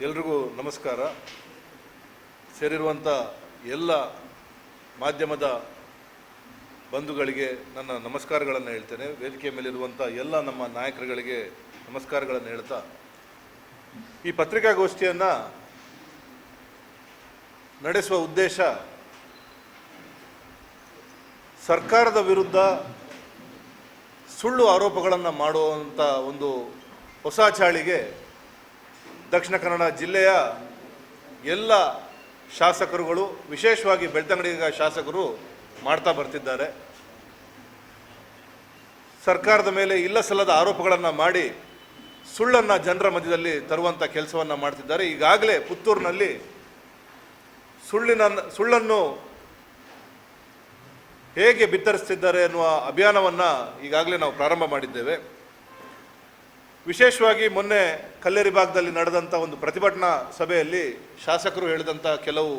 ಎಲ್ರಿಗೂ ನಮಸ್ಕಾರ. ಸೇರಿರುವಂಥ ಎಲ್ಲ ಮಾಧ್ಯಮದ ಬಂಧುಗಳಿಗೆ ನನ್ನ ನಮಸ್ಕಾರಗಳನ್ನು ಹೇಳ್ತೇನೆ. ವೇದಿಕೆ ಮೇಲಿರುವಂಥ ಎಲ್ಲ ನಮ್ಮ ನಾಯಕರುಗಳಿಗೆ ನಮಸ್ಕಾರಗಳನ್ನು ಹೇಳ್ತಾ, ಈ ಪತ್ರಿಕಾಗೋಷ್ಠಿಯನ್ನು ನಡೆಸುವ ಉದ್ದೇಶ ಸರ್ಕಾರದ ವಿರುದ್ಧ ಸುಳ್ಳು ಆರೋಪಗಳನ್ನು ಮಾಡುವಂಥ ಒಂದು ಹೊಸ ಚಾಳಿಗೆ ದಕ್ಷಿಣ ಕನ್ನಡ ಜಿಲ್ಲೆಯ ಎಲ್ಲ ಶಾಸಕರುಗಳು, ವಿಶೇಷವಾಗಿ ಬೆಳ್ತಂಗಡಿ ಶಾಸಕರು ಮಾಡ್ತಾ ಬರ್ತಿದ್ದಾರೆ. ಸರ್ಕಾರದ ಮೇಲೆ ಇಲ್ಲ ಸಲ್ಲದ ಆರೋಪಗಳನ್ನು ಮಾಡಿ ಸುಳ್ಳನ್ನು ಜನರ ಮಧ್ಯದಲ್ಲಿ ತರುವಂಥ ಕೆಲಸವನ್ನು ಮಾಡ್ತಿದ್ದಾರೆ. ಈಗಾಗಲೇ ಪುತ್ತೂರಿನಲ್ಲಿ ಸುಳ್ಳನ್ನು ಹೇಗೆ ಬಿತ್ತರಿಸ್ತಿದ್ದಾರೆ ಎನ್ನುವ ಅಭಿಯಾನವನ್ನು ಈಗಾಗಲೇ ನಾವು ಪ್ರಾರಂಭ ಮಾಡಿದ್ದೇವೆ. ವಿಶೇಷವಾಗಿ ಮೊನ್ನೆ ಕಲ್ಲೇರಿ ಭಾಗದಲ್ಲಿ ನಡೆದಂಥ ಒಂದು ಪ್ರತಿಭಟನಾ ಸಭೆಯಲ್ಲಿ ಶಾಸಕರು ಹೇಳಿದಂಥ ಕೆಲವು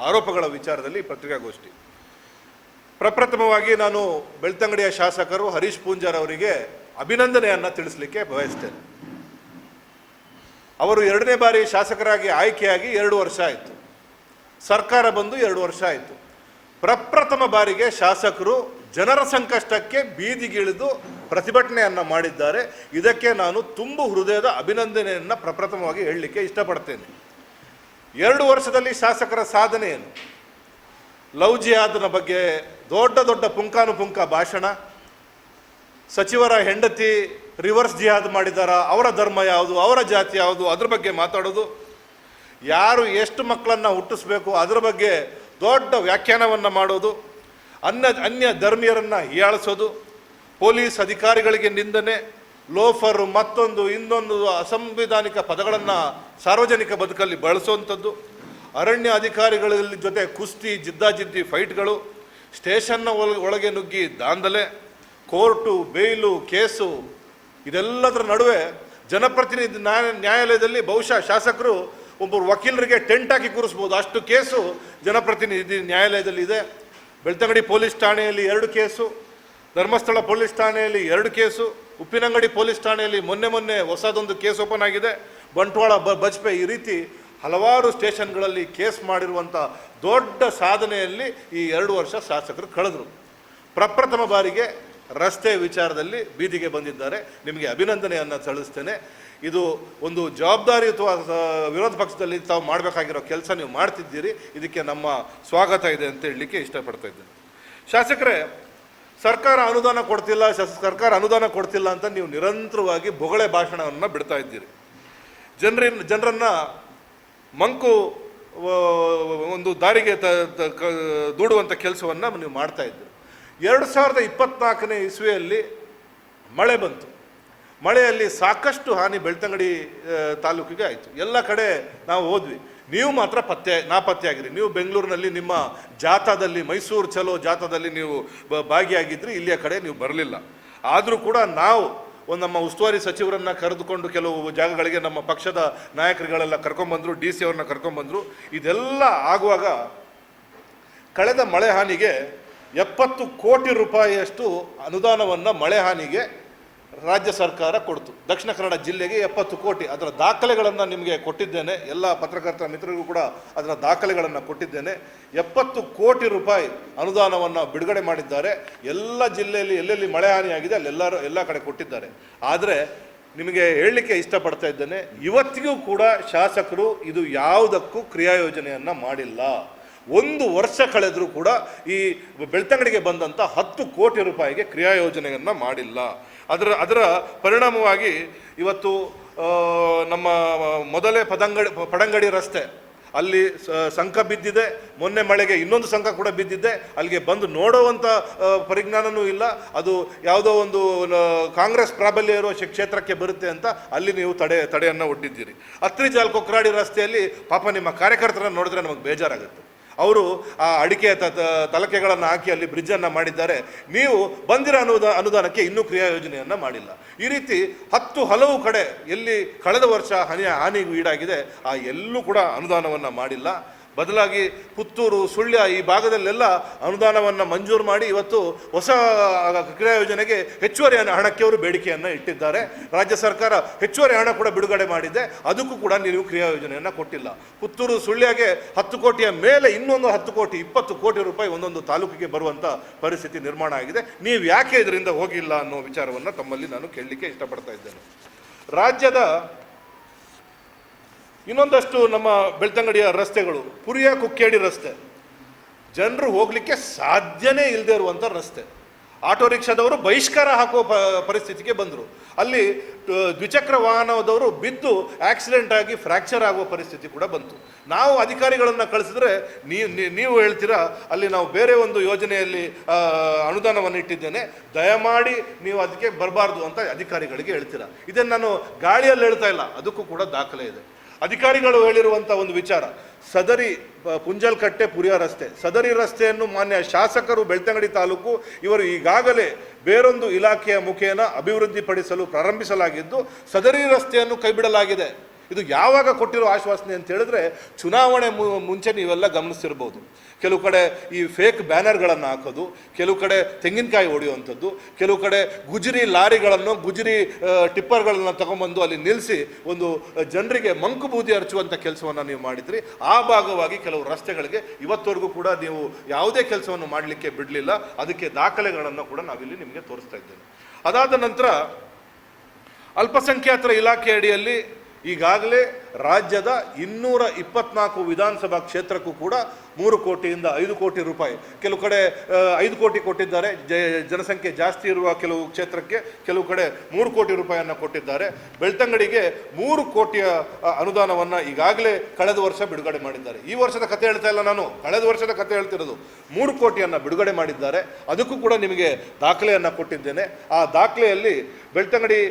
ಆರೋಪಗಳ ವಿಚಾರದಲ್ಲಿ ಪತ್ರಿಕಾಗೋಷ್ಠಿ. ಪ್ರಪ್ರಥಮವಾಗಿ ನಾನು ಬೆಳ್ತಂಗಡಿಯ ಶಾಸಕರು ಹರೀಶ್ ಪೂಂಜಾರ್ ಅವರಿಗೆ ಅಭಿನಂದನೆಯನ್ನು ತಿಳಿಸಲಿಕ್ಕೆ ಬಯಸ್ತೇನೆ. ಅವರು 2ನೇ ಬಾರಿ ಶಾಸಕರಾಗಿ ಆಯ್ಕೆಯಾಗಿ 2 ವರ್ಷ ಆಯಿತು. ಸರ್ಕಾರ ಬಂದು 2 ವರ್ಷ ಆಯಿತು. ಪ್ರಪ್ರಥಮ ಬಾರಿಗೆ ಶಾಸಕರು ಜನರ ಸಂಕಷ್ಟಕ್ಕೆ ಬೀದಿಗಿಳಿದು ಪ್ರತಿಭಟನೆಯನ್ನು ಮಾಡಿದ್ದಾರೆ. ಇದಕ್ಕೆ ನಾನು ತುಂಬು ಹೃದಯದ ಅಭಿನಂದನೆಯನ್ನು ಪ್ರಪ್ರಥಮವಾಗಿ ಹೇಳಲಿಕ್ಕೆ ಇಷ್ಟಪಡ್ತೇನೆ. 2 ವರ್ಷದಲ್ಲಿ ಶಾಸಕರ ಸಾಧನೆ ಏನು? ಲವ್ ಜಿಹಾದ್ನ ಬಗ್ಗೆ ದೊಡ್ಡ ದೊಡ್ಡ ಪುಂಖಾನುಪುಂಖ ಭಾಷಣ, ಸಚಿವರ ಹೆಂಡತಿ ರಿವರ್ಸ್ ಜಿಹಾದ್ ಮಾಡಿದಾರ, ಅವರ ಧರ್ಮ ಯಾವುದು, ಅವರ ಜಾತಿ ಯಾವುದು, ಅದ್ರ ಬಗ್ಗೆ ಮಾತಾಡೋದು, ಯಾರು ಎಷ್ಟು ಮಕ್ಕಳನ್ನು ಹುಟ್ಟಿಸ್ಬೇಕು ಅದರ ಬಗ್ಗೆ ದೊಡ್ಡ ವ್ಯಾಖ್ಯಾನವನ್ನು ಮಾಡೋದು, ಅನ್ಯ ಧರ್ಮೀಯರನ್ನು ಹೀಯಾಳಿಸೋದು, ಪೊಲೀಸ್ ಅಧಿಕಾರಿಗಳಿಗೆ ನಿಂದನೆ, ಲೋಫರು, ಮತ್ತೊಂದು ಇನ್ನೊಂದು ಅಸಂವಿಧಾನಿಕ ಪದಗಳನ್ನು ಸಾರ್ವಜನಿಕ ಬದುಕಲ್ಲಿ ಬಳಸುವಂಥದ್ದು, ಅರಣ್ಯ ಅಧಿಕಾರಿಗಳ ಜೊತೆ ಕುಸ್ತಿ, ಜಿದ್ದಾಜಿದ್ದಿ ಫೈಟ್ಗಳು, ಸ್ಟೇಷನ್ನ ಒಳಗೆ ನುಗ್ಗಿ ದಾಂಧಲೆ, ಕೋರ್ಟು, ಬೇಯ್ಲು, ಕೇಸು, ಇದೆಲ್ಲದರ ನಡುವೆ ಜನಪ್ರತಿನಿಧಿ ನ್ಯಾಯಾಲಯದಲ್ಲಿ ಬಹುಶಃ ಶಾಸಕರು ಒಬ್ಬರು ವಕೀಲರಿಗೆ ಟೆಂಟ್ ಹಾಕಿ ಕೂರಿಸ್ಬೋದು, ಅಷ್ಟು ಕೇಸು ಜನಪ್ರತಿನಿಧಿ ನ್ಯಾಯಾಲಯದಲ್ಲಿ ಇದೆ. ಬೆಳ್ತಂಗಡಿ ಪೊಲೀಸ್ ಠಾಣೆಯಲ್ಲಿ 2 ಕೇಸು, ಧರ್ಮಸ್ಥಳ ಪೊಲೀಸ್ ಠಾಣೆಯಲ್ಲಿ 2 ಕೇಸು, ಉಪ್ಪಿನಂಗಡಿ ಪೊಲೀಸ್ ಠಾಣೆಯಲ್ಲಿ ಮೊನ್ನೆ ಹೊಸದೊಂದು ಕೇಸ್ ಓಪನ್ ಆಗಿದೆ, ಬಂಟ್ವಾಳ ಬಜ್ಪೆ, ಈ ರೀತಿ ಹಲವಾರು ಸ್ಟೇಷನ್ಗಳಲ್ಲಿ ಕೇಸ್ ಮಾಡಿರುವಂಥ ದೊಡ್ಡ ಸಾಧನೆಯಲ್ಲಿ ಈ 2 ವರ್ಷ ಶಾಸಕರು ಕಳೆದರು. ಪ್ರಪ್ರಥಮ ಬಾರಿಗೆ ರಸ್ತೆ ವಿಚಾರದಲ್ಲಿ ಬೀದಿಗೆ ಬಂದಿದ್ದಾರೆ. ನಿಮಗೆ ಅಭಿನಂದನೆಯನ್ನು ಸಲ್ಲಿಸ್ತೇನೆ. ಇದು ಒಂದು ಜವಾಬ್ದಾರಿಯುತವಾದ ವಿರೋಧ ಪಕ್ಷದಲ್ಲಿ ತಾವು ಮಾಡಬೇಕಾಗಿರೋ ಕೆಲಸ ನೀವು ಮಾಡ್ತಿದ್ದೀರಿ. ಇದಕ್ಕೆ ನಮ್ಮ ಸ್ವಾಗತ ಇದೆ ಅಂತ ಹೇಳಲಿಕ್ಕೆ ಇಷ್ಟಪಡ್ತಾ ಇದ್ದೇನೆ. ಶಾಸಕರೇ, ಸರ್ಕಾರ ಅನುದಾನ ಕೊಡ್ತಿಲ್ಲ ಅಂತ ನೀವು ನಿರಂತರವಾಗಿ ಬೊಗಳೆ ಭಾಷಣವನ್ನು ಬಿಡ್ತಾ ಇದ್ದೀರಿ. ಜನರನ್ನು ಮಂಕು ಒಂದು ದಾರಿಗೆ ದೂಡುವಂಥ ಕೆಲಸವನ್ನು ನೀವು ಮಾಡ್ತಾ ಇದ್ದೀರಿ. 2024ನೇ ಇಸ್ವಿಯಲ್ಲಿ ಮಳೆ ಬಂತು. ಮಳೆಯಲ್ಲಿ ಸಾಕಷ್ಟು ಹಾನಿ ಬೆಳ್ತಂಗಡಿ ತಾಲೂಕಿಗೆ ಆಯಿತು. ಎಲ್ಲ ಕಡೆ ನಾವು ಹೋದ್ವಿ. ನೀವು ಮಾತ್ರ ನಾಪತ್ತೆಯಾಗಿರಿ. ನೀವು ಬೆಂಗಳೂರಿನಲ್ಲಿ ನಿಮ್ಮ ಜಾಥಾದಲ್ಲಿ, ಮೈಸೂರು ಚಲೋ ಜಾಥಾದಲ್ಲಿ ನೀವು ಭಾಗಿಯಾಗಿದ್ರಿ. ಇಲ್ಲಿಯ ಕಡೆ ನೀವು ಬರಲಿಲ್ಲ. ಆದರೂ ಕೂಡ ನಾವು ನಮ್ಮ ಉಸ್ತುವಾರಿ ಸಚಿವರನ್ನು ಕರೆದುಕೊಂಡು ಕೆಲವು ಜಾಗಗಳಿಗೆ ನಮ್ಮ ಪಕ್ಷದ ನಾಯಕರುಗಳೆಲ್ಲ ಕರ್ಕೊಂಡ್ಬಂದರು, DC ಅವ್ರನ್ನ ಕರ್ಕೊಂಡ್ಬಂದರು. ಇದೆಲ್ಲ ಆಗುವಾಗ ಕಳೆದ ಮಳೆ ಹಾನಿಗೆ 70 ಕೋಟಿ ರೂಪಾಯಿಯಷ್ಟು ಅನುದಾನವನ್ನು ಮಳೆ ಹಾನಿಗೆ ರಾಜ್ಯ ಸರ್ಕಾರ ಕೊಡ್ತು. ದಕ್ಷಿಣ ಕನ್ನಡ ಜಿಲ್ಲೆಗೆ 70 ಕೋಟಿ. ಅದರ ದಾಖಲೆಗಳನ್ನು ನಿಮಗೆ ಕೊಟ್ಟಿದ್ದೇನೆ. ಎಲ್ಲ ಪತ್ರಕರ್ತರ ಮಿತ್ರರಿಗೂ ಕೂಡ ಅದರ ದಾಖಲೆಗಳನ್ನು ಕೊಟ್ಟಿದ್ದೇನೆ. 70 ಕೋಟಿ ರೂಪಾಯಿ ಅನುದಾನವನ್ನು ಬಿಡುಗಡೆ ಮಾಡಿದ್ದಾರೆ. ಎಲ್ಲ ಜಿಲ್ಲೆಯಲ್ಲಿ ಎಲ್ಲೆಲ್ಲಿ ಮಳೆ ಹಾನಿಯಾಗಿದೆ ಎಲ್ಲ ಕಡೆ ಕೊಟ್ಟಿದ್ದಾರೆ. ಆದರೆ ನಿಮಗೆ ಹೇಳಲಿಕ್ಕೆ ಇಷ್ಟಪಡ್ತಾ ಇದ್ದೇನೆ, ಇವತ್ತಿಗೂ ಕೂಡ ಶಾಸಕರು ಇದು ಯಾವುದಕ್ಕೂ ಕ್ರಿಯಾಯೋಜನೆಯನ್ನು ಮಾಡಿಲ್ಲ. 1 ವರ್ಷ ಕಳೆದರೂ ಕೂಡ ಈ ಬೆಳ್ತಂಗಡಿಗೆ ಬಂದಂಥ 10 ಕೋಟಿ ರೂಪಾಯಿಗೆ ಕ್ರಿಯಾಯೋಜನೆಯನ್ನು ಮಾಡಿಲ್ಲ. ಅದರ ಪರಿಣಾಮವಾಗಿ ಇವತ್ತು ನಮ್ಮ ಮೊದಲೇ ಪಡಂಗಡಿ ರಸ್ತೆ ಅಲ್ಲಿ ಸಂಕ ಬಿದ್ದಿದೆ. ಮೊನ್ನೆ ಮಳೆಗೆ ಇನ್ನೊಂದು ಸಂಕ ಕೂಡ ಬಿದ್ದಿದೆ. ಅಲ್ಲಿಗೆ ಬಂದು ನೋಡುವಂಥ ಪರಿಜ್ಞಾನವೂ ಇಲ್ಲ. ಅದು ಯಾವುದೋ ಒಂದು ಕಾಂಗ್ರೆಸ್ ಪ್ರಾಬಲ್ಯ ಇರೋ ಕ್ಷೇತ್ರಕ್ಕೆ ಬರುತ್ತೆ ಅಂತ ಅಲ್ಲಿ ನೀವು ತಡೆಯನ್ನು ಒಡ್ಡಿದ್ದೀರಿ. ಅತ್ರಿ ಜಾಲ್ ಕೊಕ್ರಾಡಿ ರಸ್ತೆಯಲ್ಲಿ ಪಾಪ ನಿಮ್ಮ ಕಾರ್ಯಕರ್ತರನ್ನು ನೋಡಿದ್ರೆ ನಮಗೆ ಬೇಜಾರಾಗುತ್ತೆ. ಅವರು ಆ ಅಡಿಕೆ ತಲಕೆಗಳನ್ನು ಹಾಕಿ ಅಲ್ಲಿ ಬ್ರಿಡ್ಜನ್ನು ಮಾಡಿದ್ದಾರೆ. ನೀವು ಬಂದಿರೋ ಅನುದಾನಕ್ಕೆ ಇನ್ನೂ ಕ್ರಿಯಾಯೋಜನೆಯನ್ನು ಮಾಡಿಲ್ಲ. ಈ ರೀತಿ ಹಲವು ಕಡೆ ಎಲ್ಲಿ ಕಳೆದ ವರ್ಷ ಹಾನಿಗೂ ಈಡಾಗಿದೆ ಎಲ್ಲೂ ಕೂಡ ಅನುದಾನವನ್ನು ಮಾಡಿಲ್ಲ. ಬದಲಾಗಿ ಪುತ್ತೂರು, ಸುಳ್ಯ ಈ ಭಾಗದಲ್ಲೆಲ್ಲ ಅನುದಾನವನ್ನು ಮಂಜೂರು ಮಾಡಿ ಇವತ್ತು ಹೊಸ ಕ್ರಿಯಾ ಯೋಜನೆಗೆ ಹೆಚ್ಚುವರಿ ಹಣಕ್ಕೆ ಅವರು ಬೇಡಿಕೆಯನ್ನು ಇಟ್ಟಿದ್ದಾರೆ. ರಾಜ್ಯ ಸರ್ಕಾರ ಹೆಚ್ಚುವರಿ ಹಣ ಕೂಡ ಬಿಡುಗಡೆ ಮಾಡಿದೆ, ಅದಕ್ಕೂ ಕೂಡ ನೀವು ಕ್ರಿಯಾ ಯೋಜನೆಯನ್ನು ಕೊಟ್ಟಿಲ್ಲ. ಪುತ್ತೂರು, ಸುಳ್ಯಗೆ 10 ಕೋಟಿಯ ಮೇಲೆ ಇನ್ನೊಂದು 10 ಕೋಟಿ 20 ಕೋಟಿ ರೂಪಾಯಿ ಒಂದೊಂದು ತಾಲೂಕಿಗೆ ಬರುವಂಥ ಪರಿಸ್ಥಿತಿ ನಿರ್ಮಾಣ ಆಗಿದೆ. ನೀವು ಯಾಕೆ ಇದರಿಂದ ಹೋಗಿಲ್ಲ ಅನ್ನೋ ವಿಚಾರವನ್ನು ತಮ್ಮಲ್ಲಿ ನಾನು ಕೇಳಲಿಕ್ಕೆ ಇಷ್ಟಪಡ್ತಾ ಇದ್ದೇನೆ. ರಾಜ್ಯದ ಇನ್ನೊಂದಷ್ಟು ನಮ್ಮ ಬೆಳ್ತಂಗಡಿಯ ರಸ್ತೆಗಳು, ಪುರಿಯ ಕುಕ್ಕೇಡಿ ರಸ್ತೆ ಜನರು ಹೋಗಲಿಕ್ಕೆ ಸಾಧ್ಯನೇ ಇಲ್ಲದೆ ಇರುವಂಥ ರಸ್ತೆ. ಆಟೋ ರಿಕ್ಷಾದವರು ಬಹಿಷ್ಕಾರ ಹಾಕುವ ಪರಿಸ್ಥಿತಿಗೆ ಬಂದರು. ಅಲ್ಲಿ ದ್ವಿಚಕ್ರ ವಾಹನದವರು ಬಿದ್ದು ಆಕ್ಸಿಡೆಂಟ್ ಆಗಿ ಫ್ರ್ಯಾಕ್ಚರ್ ಆಗುವ ಪರಿಸ್ಥಿತಿ ಕೂಡ ಬಂತು. ನಾವು ಅಧಿಕಾರಿಗಳನ್ನು ಕಳಿಸಿದ್ರೆ ನೀವು ಹೇಳ್ತೀರಾ ಅಲ್ಲಿ ನಾವು ಬೇರೆ ಒಂದು ಯೋಜನೆಯಲ್ಲಿ ಅನುದಾನವನ್ನು ಇಟ್ಟಿದ್ದೇನೆ, ದಯಮಾಡಿ ನೀವು ಅದಕ್ಕೆ ಬರಬಾರ್ದು ಅಂತ ಅಧಿಕಾರಿಗಳಿಗೆ ಹೇಳ್ತೀರಾ. ಇದನ್ನು ನಾನು ಗಾಳಿಯಲ್ಲಿ ಹೇಳ್ತಾ ಇಲ್ಲ, ಅದಕ್ಕೂ ಕೂಡ ದಾಖಲೆ ಇದೆ. ಅಧಿಕಾರಿಗಳು ಹೇಳಿರುವಂಥ ಒಂದು ವಿಚಾರ, ಸದರಿ ಪುಂಜಲ್ಕಟ್ಟೆ ಪುರಿಯ ರಸ್ತೆ, ಸದರಿ ರಸ್ತೆಯನ್ನು ಮಾನ್ಯ ಶಾಸಕರು ಬೆಳ್ತಂಗಡಿ ತಾಲೂಕು ಇವರು ಈಗಾಗಲೇ ಬೇರೊಂದು ಇಲಾಖೆಯ ಮುಖೇನ ಅಭಿವೃದ್ಧಿಪಡಿಸಲು ಪ್ರಾರಂಭಿಸಲಾಗಿದ್ದು ಸದರಿ ರಸ್ತೆಯನ್ನು ಕೈಬಿಡಲಾಗಿದೆ. ಇದು ಯಾವಾಗ ಕೊಟ್ಟಿರೋ ಆಶ್ವಾಸನೆ ಅಂತ ಹೇಳಿದ್ರೆ, ಚುನಾವಣೆ ಮುಂಚೆ ನೀವೆಲ್ಲ ಗಮನಿಸ್ತಿರ್ಬೋದು. ಕೆಲವು ಕಡೆ ಈ ಫೇಕ್ ಬ್ಯಾನರ್ಗಳನ್ನು ಹಾಕೋದು, ಕೆಲವು ಕಡೆ ತೆಂಗಿನಕಾಯಿ ಹೊಡೆಯುವಂಥದ್ದು, ಕೆಲವು ಕಡೆ ಗುಜರಿ ಲಾರಿಗಳನ್ನು, ಗುಜರಿ ಟಿಪ್ಪರ್ಗಳನ್ನು ತಗೊಂಬಂದು ಅಲ್ಲಿ ನಿಲ್ಲಿಸಿ ಒಂದು ಜನರಿಗೆ ಮಂಕು ಬೂದಿ ಹರಚುವಂಥ ಕೆಲಸವನ್ನು ನೀವು ಮಾಡಿದ್ರಿ. ಆ ಭಾಗವಾಗಿ ಕೆಲವು ರಸ್ತೆಗಳಿಗೆ ಇವತ್ತವರೆಗೂ ಕೂಡ ನೀವು ಯಾವುದೇ ಕೆಲಸವನ್ನು ಮಾಡಲಿಕ್ಕೆ ಬಿಡಲಿಲ್ಲ. ಅದಕ್ಕೆ ದಾಖಲೆಗಳನ್ನು ಕೂಡ ನಾವಿಲ್ಲಿ ನಿಮಗೆ ತೋರಿಸ್ತಾ ಇದ್ದೇವೆ. ಅದಾದ ನಂತರ ಅಲ್ಪಸಂಖ್ಯಾತರ ಇಲಾಖೆ ಅಡಿಯಲ್ಲಿ ಈಗಾಗಲೇ ರಾಜ್ಯದ 224 ವಿಧಾನಸಭಾ ಕ್ಷೇತ್ರಕ್ಕೂ ಕೂಡ 3 ಕೋಟಿಯಿಂದ 5 ಕೋಟಿ ರೂಪಾಯಿ, ಕೆಲವು ಕಡೆ 5 ಕೋಟಿ ಕೊಟ್ಟಿದ್ದಾರೆ, ಜನಸಂಖ್ಯೆ ಜಾಸ್ತಿ ಇರುವ ಕೆಲವು ಕ್ಷೇತ್ರಕ್ಕೆ ಕೆಲವು ಕಡೆ 3 ಕೋಟಿ ರೂಪಾಯಿಯನ್ನು ಕೊಟ್ಟಿದ್ದಾರೆ. ಬೆಳ್ತಂಗಡಿಗೆ 3 ಕೋಟಿಯ ಅನುದಾನವನ್ನು ಈಗಾಗಲೇ ಕಳೆದ ವರ್ಷ ಬಿಡುಗಡೆ ಮಾಡಿದ್ದಾರೆ. ಈ ವರ್ಷದ ಕತೆ ಹೇಳ್ತಾ ಇಲ್ಲ ನಾನು, ಕಳೆದ ವರ್ಷದ ಕತೆ ಹೇಳ್ತಿರೋದು. 3 ಕೋಟಿಯನ್ನು ಬಿಡುಗಡೆ ಮಾಡಿದ್ದಾರೆ. ಅದಕ್ಕೂ ಕೂಡ ನಿಮಗೆ ದಾಖಲೆಯನ್ನು ಕೊಟ್ಟಿದ್ದೇನೆ. ಆ ದಾಖಲೆಯಲ್ಲಿ ಬೆಳ್ತಂಗಡಿ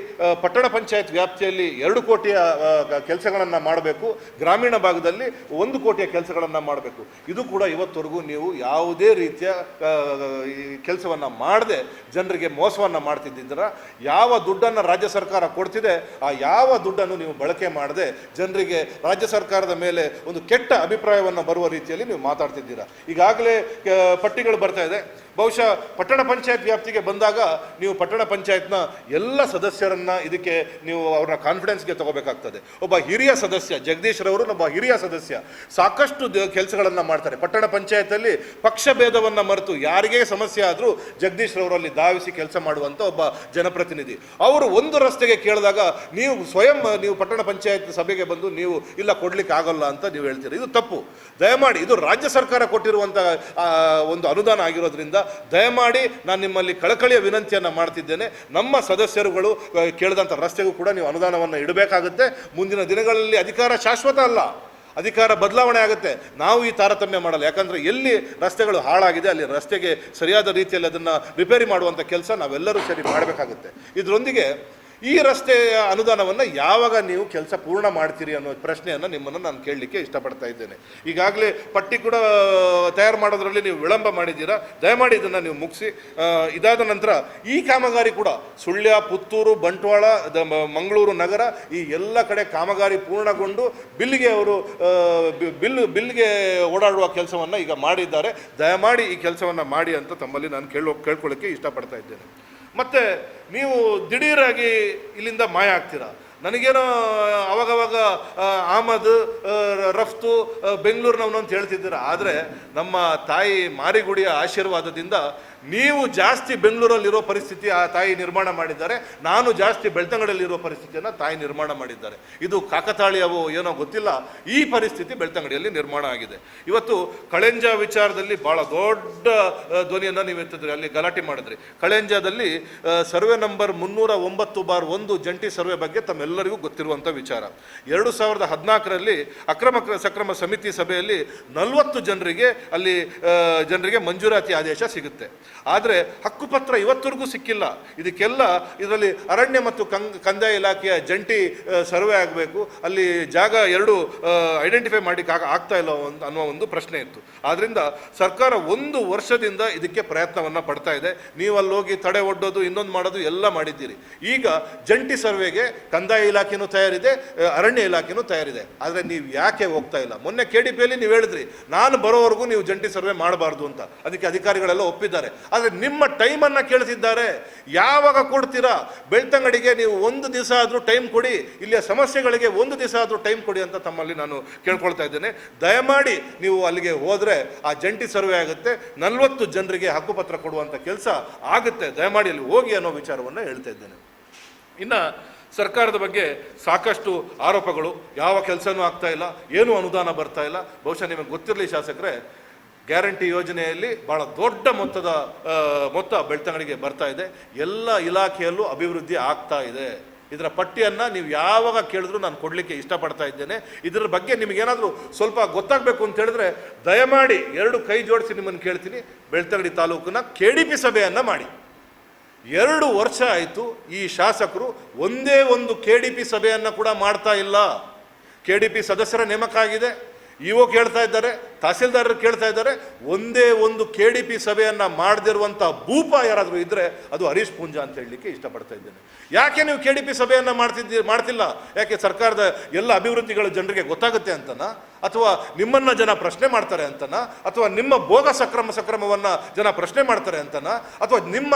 ಪಟ್ಟಣ ಪಂಚಾಯತ್ ವ್ಯಾಪ್ತಿಯಲ್ಲಿ 2 ಕೋಟಿಯ ಕೆಲಸಗಳನ್ನು ಮಾಡಬೇಕು, ಗ್ರಾಮೀಣ ಭಾಗದಲ್ಲಿ 1 ಕೋಟಿಯ ಕೆಲಸಗಳನ್ನು ಮಾಡಬೇಕು. ಇದು ಕೂಡ ಇವತ್ತವರೆಗೂ ನೀವು ಯಾವುದೇ ರೀತಿಯ ಕೆಲಸವನ್ನು ಮಾಡದೆ ಜನರಿಗೆ ಮೋಸವನ್ನು ಮಾಡ್ತಿದ್ದೀರ. ಯಾವ ದುಡ್ಡನ್ನು ರಾಜ್ಯ ಸರ್ಕಾರ ಕೊಡ್ತಿದೆ ಆ ಯಾವ ದುಡ್ಡನ್ನು ನೀವು ಬಳಕೆ ಮಾಡದೆ ಜನರಿಗೆ ರಾಜ್ಯ ಸರ್ಕಾರದ ಮೇಲೆ ಒಂದು ಕೆಟ್ಟ ಅಭಿಪ್ರಾಯವನ್ನು ಬರುವ ರೀತಿಯಲ್ಲಿ ನೀವು ಮಾತಾಡ್ತಿದ್ದೀರಾ. ಈಗಾಗಲೇ ಪಟ್ಟಿಗಳು ಬರ್ತಾ ಇದೆ. ಬಹುಶಃ ಪಟ್ಟಣ ಪಂಚಾಯತ್ ವ್ಯಾಪ್ತಿಗೆ ಬಂದಾಗ ನೀವು ಪಟ್ಟಣ ಪಂಚಾಯತ್ನ ಎಲ್ಲ ಸದಸ್ಯರನ್ನ ಇದಕ್ಕೆ ನೀವು ಅವ್ರನ್ನ ಕಾನ್ಫಿಡೆನ್ಸ್ಗೆ ತಗೋಬೇಕಾಗ್ತದೆ. ಒಬ್ಬ ಹಿರಿಯ ಸದಸ್ಯ ಜಗದೀಶ್ ರವರು ಒಬ್ಬ ಹಿರಿಯ ಸದಸ್ಯ ಸಾಕಷ್ಟು ಕೆಲಸಗಳನ್ನು ಮಾಡ್ತಾರೆ. ಪಟ್ಟಣ ಪಂಚಾಯತಲ್ಲಿ ಪಕ್ಷ ಭೇದವನ್ನು ಮರೆತು ಯಾರಿಗೇ ಸಮಸ್ಯೆ ಆದರೂ ಜಗದೀಶ್ ರವರಲ್ಲಿ ಧಾವಿಸಿ ಕೆಲಸ ಮಾಡುವಂಥ ಒಬ್ಬ ಜನಪ್ರತಿನಿಧಿ. ಅವರು ಒಂದು ರಸ್ತೆಗೆ ಕೇಳಿದಾಗ ನೀವು ಸ್ವಯಂ ನೀವು ಪಟ್ಟಣ ಪಂಚಾಯತ್ ಸಭೆಗೆ ಬಂದು ನೀವು ಇಲ್ಲ ಕೊಡ್ಲಿಕ್ಕೆ ಆಗಲ್ಲ ಅಂತ ನೀವು ಹೇಳ್ತೀರಿ. ಇದು ತಪ್ಪು. ದಯಮಾಡಿ ಇದು ರಾಜ್ಯ ಸರ್ಕಾರ ಕೊಟ್ಟಿರುವಂಥ ಒಂದು ಅನುದಾನ ಆಗಿರೋದ್ರಿಂದ ದಯಮಾಡಿ ನಾನು ನಿಮ್ಮಲ್ಲಿ ಕಳಕಳಿಯ ವಿನಂತಿಯನ್ನು ಮಾಡ್ತಿದ್ದೇನೆ. ನಮ್ಮ ಸದಸ್ಯರುಗಳು ಕೇಳಿದಂಥ ರಸ್ತೆಗೂ ಕೂಡ ನೀವು ಅನುದಾನವನ್ನು ಇಡಬೇಕಾಗುತ್ತೆ. ಮುಂದಿನ ದಿನಗಳಲ್ಲಿ ಅಧಿಕಾರ ಶಾಶ್ವತ ಅಲ್ಲ, ಅಧಿಕಾರ ಬದಲಾವಣೆ ಆಗುತ್ತೆ. ನಾವು ಈ ತಾರತಮ್ಯ ಮಾಡಲ್ಲ. ಯಾಕಂದರೆ ಎಲ್ಲಿ ರಸ್ತೆಗಳು ಹಾಳಾಗಿದೆ ಅಲ್ಲಿ ರಸ್ತೆಗೆ ಸರಿಯಾದ ರೀತಿಯಲ್ಲಿ ಅದನ್ನು ರಿಪೇರಿ ಮಾಡುವಂಥ ಕೆಲಸ ನಾವೆಲ್ಲರೂ ಸೇರಿ ಮಾಡಬೇಕಾಗುತ್ತೆ. ಇದರೊಂದಿಗೆ ಈ ರಸ್ತೆಯ ಅನುದಾನವನ್ನು ಯಾವಾಗ ನೀವು ಕೆಲಸ ಪೂರ್ಣ ಮಾಡ್ತೀರಿ ಅನ್ನೋ ಪ್ರಶ್ನೆಯನ್ನು ನಿಮ್ಮನ್ನು ನಾನು ಕೇಳಲಿಕ್ಕೆ ಇಷ್ಟಪಡ್ತಾ ಇದ್ದೇನೆ. ಈಗಾಗಲೇ ಪಟ್ಟಿ ಕೂಡ ತಯಾರು ಮಾಡೋದ್ರಲ್ಲಿ ನೀವು ವಿಳಂಬ ಮಾಡಿದ್ದೀರಾ. ದಯಮಾಡಿ ಇದನ್ನು ನೀವು ಮುಗಿಸಿ. ಇದಾದ ನಂತರ ಈ ಕಾಮಗಾರಿ ಕೂಡ ಸುಳ್ಯ, ಪುತ್ತೂರು, ಬಂಟ್ವಾಳ, ಮಂಗಳೂರು ನಗರ ಈ ಎಲ್ಲ ಕಡೆ ಕಾಮಗಾರಿ ಪೂರ್ಣಗೊಂಡು ಬಿಲ್ಗೆ ಅವರು ಬಿಲ್ಗೆ ಓಡಾಡುವ ಕೆಲಸವನ್ನು ಈಗ ಮಾಡಿದ್ದಾರೆ. ದಯಮಾಡಿ ಈ ಕೆಲಸವನ್ನು ಮಾಡಿ ಅಂತ ತಮ್ಮಲ್ಲಿ ನಾನು ಕೇಳ್ಕೊಳ್ಳೋಕ್ಕೆ ಇಷ್ಟಪಡ್ತಾ ಇದ್ದೇನೆ. ಮತ್ತು ನೀವು ದಿಢೀರಾಗಿ ಇಲ್ಲಿಂದ ಮಾಯ ಆಗ್ತೀರಾ. ನನಗೇನೋ ಅವಾಗವಾಗ ಆಮದು ರಫ್ತು ಬೆಂಗಳೂರಿನವನು ಅಂತ ಹೇಳ್ತಿದ್ದೀರ. ಆದರೆ ನಮ್ಮ ತಾಯಿ ಮಾರಿಗುಡಿಯ ಆಶೀರ್ವಾದದಿಂದ ನೀವು ಜಾಸ್ತಿ ಬೆಂಗಳೂರಲ್ಲಿರೋ ಪರಿಸ್ಥಿತಿ ಆ ತಾಯಿ ನಿರ್ಮಾಣ ಮಾಡಿದ್ದಾರೆ, ನಾನು ಜಾಸ್ತಿ ಬೆಳ್ತಂಗಡಿಯಲ್ಲಿರೋ ಪರಿಸ್ಥಿತಿಯನ್ನು ತಾಯಿ ನಿರ್ಮಾಣ ಮಾಡಿದ್ದಾರೆ. ಇದು ಕಾಕತಾಳೀಯವೋ ಏನೋ ಗೊತ್ತಿಲ್ಲ, ಈ ಪರಿಸ್ಥಿತಿ ಬೆಳ್ತಂಗಡಿಯಲ್ಲಿ ನಿರ್ಮಾಣ ಆಗಿದೆ. ಇವತ್ತು ಕಳೆಂಜ ವಿಚಾರದಲ್ಲಿ ಭಾಳ ದೊಡ್ಡ ಧ್ವನಿಯನ್ನು ನೀವು ಎತ್ತಿದ್ರಿ, ಅಲ್ಲಿ ಗಲಾಟೆ ಮಾಡಿದ್ರಿ. ಕಳೆಂಜದಲ್ಲಿ ಸರ್ವೆ ನಂಬರ್ 309/1 ಜಂಟಿ ಸರ್ವೆ ಬಗ್ಗೆ ತಮ್ಮೆಲ್ಲರಿಗೂ ಗೊತ್ತಿರುವಂಥ ವಿಚಾರ. 2014ರಲ್ಲಿ ಅಕ್ರಮ ಸಕ್ರಮ ಸಮಿತಿ ಸಭೆಯಲ್ಲಿ 40 ಜನರಿಗೆ ಅಲ್ಲಿ ಜನರಿಗೆ ಮಂಜೂರಾತಿ ಆದೇಶ ಸಿಗುತ್ತೆ. ಆದರೆ ಹಕ್ಕುಪತ್ರ ಇವತ್ತರೆಗೂ ಸಿಕ್ಕಿಲ್ಲ. ಇದಕ್ಕೆಲ್ಲ ಇದರಲ್ಲಿ ಅರಣ್ಯ ಮತ್ತು ಕಂದಾಯ ಇಲಾಖೆಯ ಜಂಟಿ ಸರ್ವೆ ಆಗಬೇಕು, ಅಲ್ಲಿ ಜಾಗ ಎರಡು ಐಡೆಂಟಿಫೈ ಮಾಡಲಿಕ್ಕೆ ಆಗ್ತಾ ಇಲ್ಲ ಅನ್ನೋ ಒಂದು ಪ್ರಶ್ನೆ ಇತ್ತು. ಆದ್ದರಿಂದ ಸರ್ಕಾರ 1 ವರ್ಷದಿಂದ ಇದಕ್ಕೆ ಪ್ರಯತ್ನವನ್ನು ಪಡ್ತಾ ಇದೆ. ನೀವು ಅಲ್ಲಿ ಹೋಗಿ ತಡೆ ಒಡ್ಡೋದು ಇನ್ನೊಂದು ಮಾಡೋದು ಎಲ್ಲ ಮಾಡಿದ್ದೀರಿ. ಈಗ ಜಂಟಿ ಸರ್ವೆಗೆ ಕಂದಾಯ ಇಲಾಖೆನೂ ತಯಾರಿದೆ, ಅರಣ್ಯ ಇಲಾಖೆನೂ ತಯಾರಿದೆ. ಆದರೆ ನೀವು ಯಾಕೆ ಹೋಗ್ತಾ ಇಲ್ಲ? ಮೊನ್ನೆ KDPಯಲ್ಲಿ ನೀವು ಹೇಳಿದ್ರಿ ನಾನು ಬರೋವರೆಗೂ ನೀವು ಜಂಟಿ ಸರ್ವೆ ಮಾಡಬಾರ್ದು ಅಂತ. ಅದಕ್ಕೆ ಅಧಿಕಾರಿಗಳೆಲ್ಲ ಒಪ್ಪಿದ್ದಾರೆ. ಆದರೆ ನಿಮ್ಮ ಟೈಮನ್ನು ಕೇಳ್ತಿದ್ದಾರೆ. ಯಾವಾಗ ಕೊಡ್ತೀರಾ? ಬೆಳ್ತಂಗಡಿಗೆ ನೀವು 1 ದಿವಸ ಆದರೂ ಟೈಮ್ ಕೊಡಿ, ಇಲ್ಲಿಯ ಸಮಸ್ಯೆಗಳಿಗೆ 1 ದಿವಸ ಆದರೂ ಟೈಮ್ ಕೊಡಿ ಅಂತ ತಮ್ಮಲ್ಲಿ ನಾನು ಕೇಳ್ಕೊಳ್ತಾ ಇದ್ದೇನೆ. ದಯಮಾಡಿ ನೀವು ಅಲ್ಲಿಗೆ ಹೋದರೆ ಆ ಜಂಟಿ ಸರ್ವೆ ಆಗುತ್ತೆ, 40 ಜನರಿಗೆ ಹಕ್ಕುಪತ್ರ ಕೊಡುವಂಥ ಕೆಲಸ ಆಗುತ್ತೆ. ದಯಮಾಡಿ ಅಲ್ಲಿ ಹೋಗಿ ಅನ್ನೋ ವಿಚಾರವನ್ನು ಹೇಳ್ತಾ ಇದ್ದೇನೆ. ಇನ್ನು ಸರ್ಕಾರದ ಬಗ್ಗೆ ಸಾಕಷ್ಟು ಆರೋಪಗಳು, ಯಾವ ಕೆಲಸನೂ ಆಗ್ತಾ ಇಲ್ಲ, ಏನೂ ಅನುದಾನ ಬರ್ತಾ ಇಲ್ಲ. ಬಹುಶಃ ನಿಮಗೆ ಗೊತ್ತಿರಲಿ ಶಾಸಕರೇ, ಗ್ಯಾರಂಟಿ ಯೋಜನೆಯಲ್ಲಿ ಭಾಳ ದೊಡ್ಡ ಮೊತ್ತ ಬೆಳ್ತಂಗಡಿಗೆ ಬರ್ತಾ ಇದೆ. ಎಲ್ಲ ಇಲಾಖೆಯಲ್ಲೂ ಅಭಿವೃದ್ಧಿ ಆಗ್ತಾ ಇದೆ. ಇದರ ಪಟ್ಟಿಯನ್ನು ನೀವು ಯಾವಾಗ ಕೇಳಿದ್ರು ನಾನು ಕೊಡಲಿಕ್ಕೆ ಇಷ್ಟಪಡ್ತಾ ಇದ್ದೇನೆ. ಇದರ ಬಗ್ಗೆ ನಿಮಗೇನಾದರೂ ಸ್ವಲ್ಪ ಗೊತ್ತಾಗಬೇಕು ಅಂತ ಹೇಳಿದ್ರೆ ದಯಮಾಡಿ 2 ಕೈ ಜೋಡಿಸಿ ನಿಮ್ಮನ್ನು ಕೇಳ್ತೀನಿ, ಬೆಳ್ತಂಗಡಿ ತಾಲೂಕಿನ KDP ಸಭೆಯನ್ನು ಮಾಡಿ. 2 ವರ್ಷ ಆಯಿತು ಈ ಶಾಸಕರು ಒಂದೇ ಒಂದು KDP ಸಭೆಯನ್ನು ಕೂಡ ಮಾಡ್ತಾ ಇಲ್ಲ. KDP ಸದಸ್ಯರ ನೇಮಕ ಆಗಿದೆ, ಇಒ ಕೇಳ್ತಾ ಇದ್ದಾರೆ, ತಹಸೀಲ್ದಾರರು ಕೇಳ್ತಾ ಇದ್ದಾರೆ. ಒಂದೇ ಒಂದು KDP ಸಭೆಯನ್ನು ಮಾಡದಿರುವಂಥ ಭೂಪ ಯಾರಾದರೂ ಇದ್ದರೆ ಅದು ಹರೀಶ್ ಪೂಂಜಾ ಅಂತ ಹೇಳಲಿಕ್ಕೆ ಇಷ್ಟಪಡ್ತಾ ಇದ್ದೇನೆ. ಯಾಕೆ ನೀವು KDP ಸಭೆಯನ್ನು ಮಾಡ್ತಿಲ್ಲ? ಯಾಕೆ ಸರ್ಕಾರದ ಎಲ್ಲ ಅಭಿವೃದ್ಧಿಗಳು ಜನರಿಗೆ ಗೊತ್ತಾಗುತ್ತೆ ಅಂತನಾ? ಅಥವಾ ನಿಮ್ಮನ್ನು ಜನ ಪ್ರಶ್ನೆ ಮಾಡ್ತಾರೆ ಅಂತನಾ? ಅಥವಾ ನಿಮ್ಮ ಭೋಗ ಸಕ್ರಮವನ್ನು ಜನ ಪ್ರಶ್ನೆ ಮಾಡ್ತಾರೆ ಅಂತನಾ? ಅಥವಾ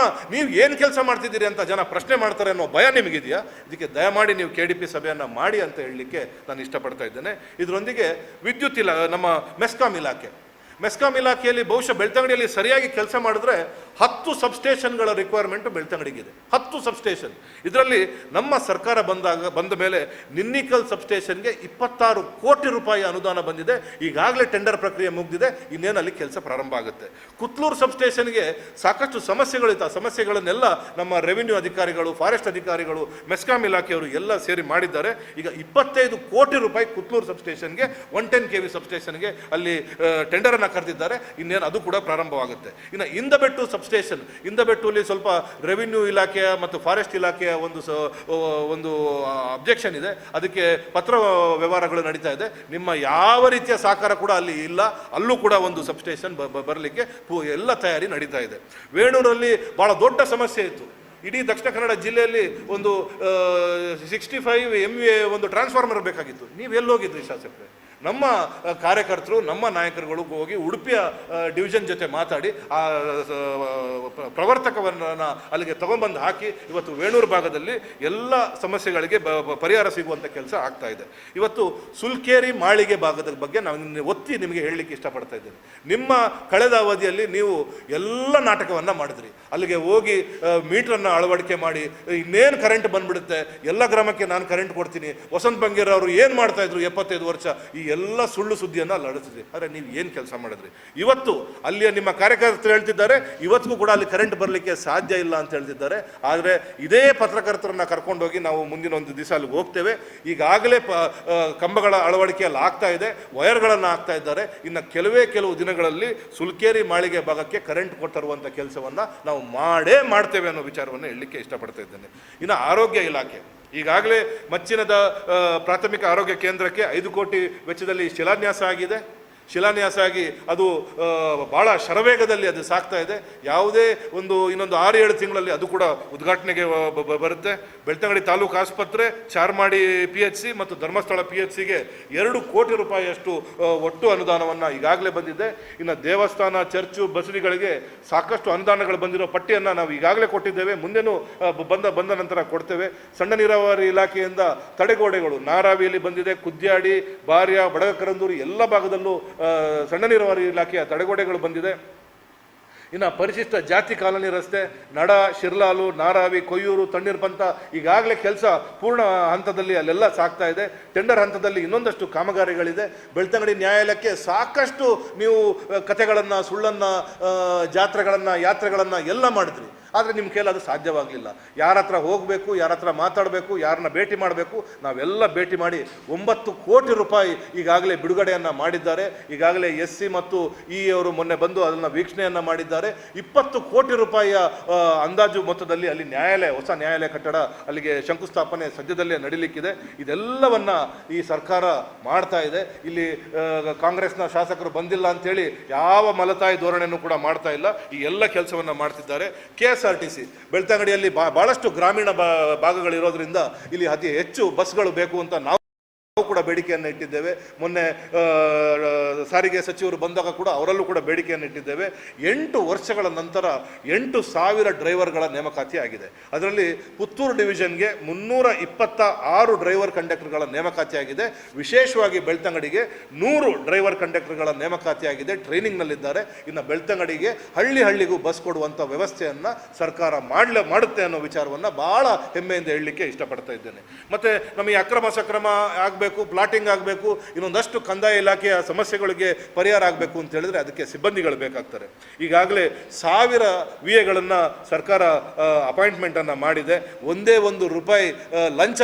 ನೀವು ಏನು ಕೆಲಸ ಮಾಡ್ತಿದ್ದೀರಿ ಅಂತ ಜನ ಪ್ರಶ್ನೆ ಮಾಡ್ತಾರೆ ಅನ್ನೋ ಭಯ ನಿಮಗಿದೆಯಾ? ಇದಕ್ಕೆ ದಯಮಾಡಿ ನೀವು KDP ಸಭೆಯನ್ನು ಮಾಡಿ ಅಂತ ಹೇಳಲಿಕ್ಕೆ ನಾನು ಇಷ್ಟಪಡ್ತಾ ಇದ್ದೇನೆ. ಇದರೊಂದಿಗೆ ವಿದ್ಯುತ್ ನಮ್ಮ ಮೆಸ್ಕಾಂ ಇಲಾಖೆಯಲ್ಲಿ ಬಹುಶಃ ಬೆಳ್ತಂಗಡಿಯಲ್ಲಿ ಸರಿಯಾಗಿ ಕೆಲಸ ಮಾಡಿದ್ರೆ 10 ಸಬ್ಸ್ಟೇಷನ್ಗಳ ರಿಕ್ವೈರ್ಮೆಂಟ್ ಬೆಳ್ತಂಗಡಿಗಿದೆ. 10 ಸಬ್ಸ್ಟೇಷನ್. ಇದರಲ್ಲಿ ನಮ್ಮ ಸರ್ಕಾರ ಬಂದ ಮೇಲೆ ನಿನ್ನಿಕಲ್ ಸಬ್ಸ್ಟೇಷನ್ಗೆ 26 ಕೋಟಿ ರೂಪಾಯಿ ಅನುದಾನ ಬಂದಿದೆ. ಈಗಾಗಲೇ ಟೆಂಡರ್ ಪ್ರಕ್ರಿಯೆ ಮುಗಿದಿದೆ, ಇನ್ನೇನು ಅಲ್ಲಿ ಕೆಲಸ ಪ್ರಾರಂಭ ಆಗುತ್ತೆ. ಕುತ್ಲೂರು ಸಬ್ಸ್ಟೇಷನ್ಗೆ ಸಾಕಷ್ಟು ಸಮಸ್ಯೆಗಳಿತ್ತು. ಆ ಸಮಸ್ಯೆಗಳನ್ನೆಲ್ಲ ನಮ್ಮ ರೆವಿನ್ಯೂ ಅಧಿಕಾರಿಗಳು, ಫಾರೆಸ್ಟ್ ಅಧಿಕಾರಿಗಳು, ಮೆಸ್ಕಾಂ ಇಲಾಖೆಯವರು ಎಲ್ಲ ಸೇರಿ ಮಾಡಿದ್ದಾರೆ. ಈಗ 25 ಕೋಟಿ ರೂಪಾಯಿ ಕುತ್ಲೂರು ಸಬ್ಸ್ಟೇಷನ್ಗೆ 110 kV ಸಬ್ಸ್ಟೇಷನ್ಗೆ ಅಲ್ಲಿ ಟೆಂಡರನ್ನು ಕರೆದಿದ್ದಾರೆ. ಇನ್ನೇನು ಅದು ಕೂಡ ಪ್ರಾರಂಭವಾಗುತ್ತೆ. ಇನ್ನು ಇಂದಬೆಟ್ಟುಲ್ಲಿ ಸ್ವಲ್ಪ ರೆವಿನ್ಯೂ ಇಲಾಖೆಯ ಮತ್ತು ಫಾರೆಸ್ಟ್ ಇಲಾಖೆಯ ಒಂದು ಅಬ್ಜೆಕ್ಷನ್ ಇದೆ. ಅದಕ್ಕೆ ಪತ್ರ ವ್ಯವಹಾರಗಳು ನಡೀತಾ ಇದೆ. ನಿಮ್ಮ ಯಾವ ರೀತಿಯ ಸಹಕಾರ ಕೂಡ ಅಲ್ಲಿ ಇಲ್ಲ. ಅಲ್ಲೂ ಕೂಡ ಒಂದು ಸಬ್ಸ್ಟೇಷನ್ ಬರಲಿಕ್ಕೆ ಎಲ್ಲ ತಯಾರಿ ನಡೀತಾ ಇದೆ. ವೇಣೂರಲ್ಲಿ ಬಹಳ ದೊಡ್ಡ ಸಮಸ್ಯೆ ಇತ್ತು. ಇಡೀ ದಕ್ಷಿಣ ಕನ್ನಡ ಜಿಲ್ಲೆಯಲ್ಲಿ ಒಂದು 65 MVA ಒಂದು ಟ್ರಾನ್ಸ್ಫಾರ್ಮರ್ ಬೇಕಾಗಿತ್ತು. ನೀವು ಎಲ್ಲೋಗಿದ್ರಿ ಶಾಸಕರೇ? ನಮ್ಮ ಕಾರ್ಯಕರ್ತರು, ನಮ್ಮ ನಾಯಕರುಗಳು ಹೋಗಿ ಉಡುಪಿಯ ಡಿವಿಷನ್ ಜೊತೆ ಮಾತಾಡಿ ಆ ಪ್ರವರ್ತಕವನ್ನು ಅಲ್ಲಿಗೆ ತಗೊಂಡ್ಬಂದು ಹಾಕಿ ಇವತ್ತು ವೇಣೂರು ಭಾಗದಲ್ಲಿ ಎಲ್ಲ ಸಮಸ್ಯೆಗಳಿಗೆ ಪರಿಹಾರ ಸಿಗುವಂಥ ಕೆಲಸ ಆಗ್ತಾ ಇದೆ. ಇವತ್ತು ಸುಲ್ಕೇರಿ ಮಾಳಿಗೆ ಭಾಗದ ಬಗ್ಗೆ ನಾನು ಒತ್ತಿ ನಿಮಗೆ ಹೇಳಲಿಕ್ಕೆ ಇಷ್ಟಪಡ್ತಾ ಇದ್ದೇನೆ. ನಿಮ್ಮ ಕಳೆದ ಅವಧಿಯಲ್ಲಿ ನೀವು ಎಲ್ಲ ನಾಟಕವನ್ನು ಮಾಡಿದ್ರಿ. ಅಲ್ಲಿಗೆ ಹೋಗಿ ಮೀಟ್ರನ್ನು ಅಳವಡಿಕೆ ಮಾಡಿ ಇನ್ನೇನು ಕರೆಂಟ್ ಬಂದ್ಬಿಡುತ್ತೆ, ಎಲ್ಲ ಗ್ರಾಮಕ್ಕೆ ನಾನು ಕರೆಂಟ್ ಕೊಡ್ತೀನಿ, ವಸಂತ ಬಂಗೇರ್ ಅವರು ಏನು ಮಾಡ್ತಾ ಇದ್ರು 75 ವರ್ಷ, ಈ ಎಲ್ಲ ಸುಳ್ಳು ಸುದ್ದಿಯನ್ನು ಅಲ್ಲಿ ಹರಡಿಸಿದ್ರಿ. ಆದರೆ ನೀವು ಏನು ಕೆಲಸ ಮಾಡಿದ್ರಿ? ಇವತ್ತು ಅಲ್ಲಿಯ ನಿಮ್ಮ ಕಾರ್ಯಕರ್ತರು ಹೇಳ್ತಿದ್ದಾರೆ ಇವತ್ತಿಗೂ ಕೂಡ ಅಲ್ಲಿ ಕರೆಂಟ್ ಬರಲಿಕ್ಕೆ ಸಾಧ್ಯ ಇಲ್ಲ ಅಂತ ಹೇಳ್ತಿದ್ದಾರೆ. ಆದರೆ ಇದೇ ಪತ್ರಕರ್ತರನ್ನ ಕರ್ಕೊಂಡೋಗಿ ನಾವು ಮುಂದಿನ ಒಂದು ದಿವಸ ಅಲ್ಲಿಗೆ ಹೋಗ್ತೇವೆ. ಈಗಾಗಲೇ ಕಂಬಗಳ ಅಳವಡಿಕೆಯಲ್ಲಿ ಆಗ್ತಾ ಇದೆ, ವಯರ್ಗಳನ್ನು ಹಾಕ್ತಾ ಇದ್ದಾರೆ. ಇನ್ನು ಕೆಲವು ದಿನಗಳಲ್ಲಿ ಸುಲ್ಕೇರಿ ಮಾಳಿಗೆ ಭಾಗಕ್ಕೆ ಕರೆಂಟ್ ಕೊಟ್ಟರುವಂಥ ಕೆಲಸವನ್ನು ನಾವು ಮಾಡ್ತೇವೆ ಅನ್ನೋ ವಿಚಾರವನ್ನು ಹೇಳಲಿಕ್ಕೆ ಇಷ್ಟಪಡ್ತಾ ಇದ್ದೇನೆ. ಇನ್ನು ಆರೋಗ್ಯ ಇಲಾಖೆ ಈಗಾಗಲೇ ಮಚ್ಚಿನದ ಪ್ರಾಥಮಿಕ ಆರೋಗ್ಯ ಕೇಂದ್ರಕ್ಕೆ 5 ಕೋಟಿ ವೆಚ್ಚದಲ್ಲಿ ಶಿಲಾನ್ಯಾಸ ಆಗಿ ಅದು ಭಾಳ ಶರವೇಗದಲ್ಲಿ ಅದು ಸಾಗ್ತಾ ಇದೆ. ಯಾವುದೇ ಇನ್ನೊಂದು 6-7 ತಿಂಗಳಲ್ಲಿ ಅದು ಕೂಡ ಉದ್ಘಾಟನೆಗೆ ಬರುತ್ತೆ. ಬೆಳ್ತಂಗಡಿ ತಾಲೂಕು ಆಸ್ಪತ್ರೆ, ಚಾರ್ಮಾಡಿ PHC ಮತ್ತು ಧರ್ಮಸ್ಥಳ PHCಗೆ 2 ಕೋಟಿ ರೂಪಾಯಿಯಷ್ಟು ಒಟ್ಟು ಅನುದಾನವನ್ನು ಈಗಾಗಲೇ ಬಂದಿದೆ. ಇನ್ನು ದೇವಸ್ಥಾನ, ಚರ್ಚು, ಬಸದಿಗಳಿಗೆ ಸಾಕಷ್ಟು ಅನುದಾನಗಳು ಬಂದಿರೋ ಪಟ್ಟಿಯನ್ನು ನಾವು ಈಗಾಗಲೇ ಕೊಟ್ಟಿದ್ದೇವೆ. ಮುಂದೆನೂ ಬಂದ ನಂತರ ಕೊಡ್ತೇವೆ. ಸಣ್ಣ ನೀರಾವರಿ ಇಲಾಖೆಯಿಂದ ತಡೆಗೋಡೆಗಳು ನಾರಾವಿಯಲ್ಲಿ ಬಂದಿದೆ, ಕುದ್ಯಾಡಿ, ಬಾರ್ಯ, ಬಡಗಕರಂದೂರು ಎಲ್ಲ ಭಾಗದಲ್ಲೂ ಸಣ್ಣ ನೀರಾವರಿ ಇಲಾಖೆಯ ತಡೆಗೋಡೆಗಳು ಬಂದಿದೆ. ಇನ್ನು ಪರಿಶಿಷ್ಟ ಜಾತಿ ಕಾಲನಿ ರಸ್ತೆ ನಡ, ಶಿರ್ಲಾಲು, ನಾರಾವಿ, ಕೊಯ್ಯೂರು, ತಣ್ಣೀರು ಪಂಥ ಈಗಾಗಲೇ ಕೆಲಸ ಪೂರ್ಣ ಹಂತದಲ್ಲಿ ಅಲ್ಲೆಲ್ಲ ಸಾಗ್ತಾ ಇದೆ. ಟೆಂಡರ್ ಹಂತದಲ್ಲಿ ಇನ್ನೊಂದಷ್ಟು ಕಾಮಗಾರಿಗಳಿದೆ. ಬೆಳ್ತಂಗಡಿ ನ್ಯಾಯಾಲಯಕ್ಕೆ ಸಾಕಷ್ಟು ನೀವು ಕಥೆಗಳನ್ನು, ಸುಳ್ಳನ್ನು, ಜಾತ್ರೆಗಳನ್ನು, ಯಾತ್ರೆಗಳನ್ನು ಎಲ್ಲ ಮಾಡಿದ್ರಿ. ಆದರೆ ನಿಮ್ಮ ಕೈಲಿ ಅದು ಸಾಧ್ಯವಾಗಲಿಲ್ಲ. ಯಾರ ಹತ್ರ ಹೋಗಬೇಕು, ಯಾರ ಹತ್ರ ಮಾತಾಡಬೇಕು, ಯಾರನ್ನ ಭೇಟಿ ಮಾಡಬೇಕು, ನಾವೆಲ್ಲ ಭೇಟಿ ಮಾಡಿ 9 ಕೋಟಿ ರೂಪಾಯಿ ಈಗಾಗಲೇ ಬಿಡುಗಡೆಯನ್ನು ಮಾಡಿದ್ದಾರೆ. ಈಗಾಗಲೇ SC ಮತ್ತು E ಅವರು ಮೊನ್ನೆ ಬಂದು ಅದನ್ನು ವೀಕ್ಷಣೆಯನ್ನು ಮಾಡಿದ್ದಾರೆ. 20 ಕೋಟಿ ರೂಪಾಯಿಯ ಅಂದಾಜು ಮೊತ್ತದಲ್ಲಿ ಅಲ್ಲಿ ನ್ಯಾಯಾಲಯ, ಹೊಸ ನ್ಯಾಯಾಲಯ ಕಟ್ಟಡ ಅಲ್ಲಿಗೆ ಶಂಕುಸ್ಥಾಪನೆ ಸದ್ಯದಲ್ಲೇ ನಡೀಲಿಕ್ಕಿದೆ. ಇದೆಲ್ಲವನ್ನ ಈ ಸರ್ಕಾರ ಮಾಡ್ತಾ ಇದೆ. ಇಲ್ಲಿ ಕಾಂಗ್ರೆಸ್ನ ಶಾಸಕರು ಬಂದಿಲ್ಲ ಅಂತೇಳಿ ಯಾವ ಮಲತಾಯಿ ಧೋರಣೆಯನ್ನು ಕೂಡ ಮಾಡ್ತಾ ಇಲ್ಲ. ಈ ಎಲ್ಲ ಕೆಲಸವನ್ನು ಮಾಡ್ತಿದ್ದಾರೆ. KSRTC ಬೆಳ್ತಂಗಡಿಯಲ್ಲಿ ಬಹಳಷ್ಟು ಗ್ರಾಮೀಣ ಭಾಗಗಳಿರೋದ್ರಿಂದ ಇಲ್ಲಿ ಅತಿ ಹೆಚ್ಚು ಬಸ್ಗಳು ಬೇಕು ಅಂತ ನಾವು ಕೂಡ ಬೇಡಿಕೆಯನ್ನು ಇಟ್ಟಿದ್ದೇವೆ. ಮೊನ್ನೆ ಸಾರಿಗೆ ಸಚಿವರು ಬಂದಾಗ ಕೂಡ ಅವರಲ್ಲೂ ಕೂಡ ಬೇಡಿಕೆಯನ್ನು ಇಟ್ಟಿದ್ದೇವೆ. 8 ವರ್ಷಗಳ ನಂತರ 8,000 ಡ್ರೈವರ್ಗಳ ನೇಮಕಾತಿ ಆಗಿದೆ. ಅದರಲ್ಲಿ ಪುತ್ತೂರು ಡಿವಿಷನ್ಗೆ 326 ಡ್ರೈವರ್ ಕಂಡಕ್ಟರ್ಗಳ ನೇಮಕಾತಿ ಆಗಿದೆ. ವಿಶೇಷವಾಗಿ ಬೆಳ್ತಂಗಡಿಗೆ 100 ಡ್ರೈವರ್ ಕಂಡಕ್ಟರ್ಗಳ ನೇಮಕಾತಿ ಆಗಿದೆ, ಟ್ರೈನಿಂಗ್ನಲ್ಲಿದ್ದಾರೆ. ಇನ್ನು ಬೆಳ್ತಂಗಡಿಗೆ ಹಳ್ಳಿಗೂ ಬಸ್ ಕೊಡುವಂಥ ವ್ಯವಸ್ಥೆಯನ್ನು ಸರ್ಕಾರ ಮಾಡುತ್ತೆ ಅನ್ನೋ ವಿಚಾರವನ್ನು ಭಾಳ ಹೆಮ್ಮೆಯಿಂದ ಹೇಳಲಿಕ್ಕೆ ಇಷ್ಟಪಡ್ತಾ ಇದ್ದೇನೆ. ಮತ್ತು ನಮಗೆ ಅಕ್ರಮ ಸಕ್ರಮ ಆಗಬೇಕು, ಪ್ಲಾಟಿಂಗ್ ಆಗಬೇಕು, ಇನ್ನೊಂದಷ್ಟು ಕಂದಾಯ ಇಲಾಖೆಯ ಸಮಸ್ಯೆಗಳಿಗೆ ಪರಿಹಾರ ಆಗಬೇಕು ಅಂತ ಹೇಳಿದ್ರೆ ಅದಕ್ಕೆ ಸಿಬ್ಬಂದಿಗಳು ಬೇಕಾಗ್ತಾರೆ. ಈಗಾಗಲೇ 1000 VAಗಳನ್ನು ಸರ್ಕಾರ ಅಪಾಯಿಂಟ್ಮೆಂಟನ್ನು ಮಾಡಿದೆ. ಒಂದೇ ₹1 ಲಂಚ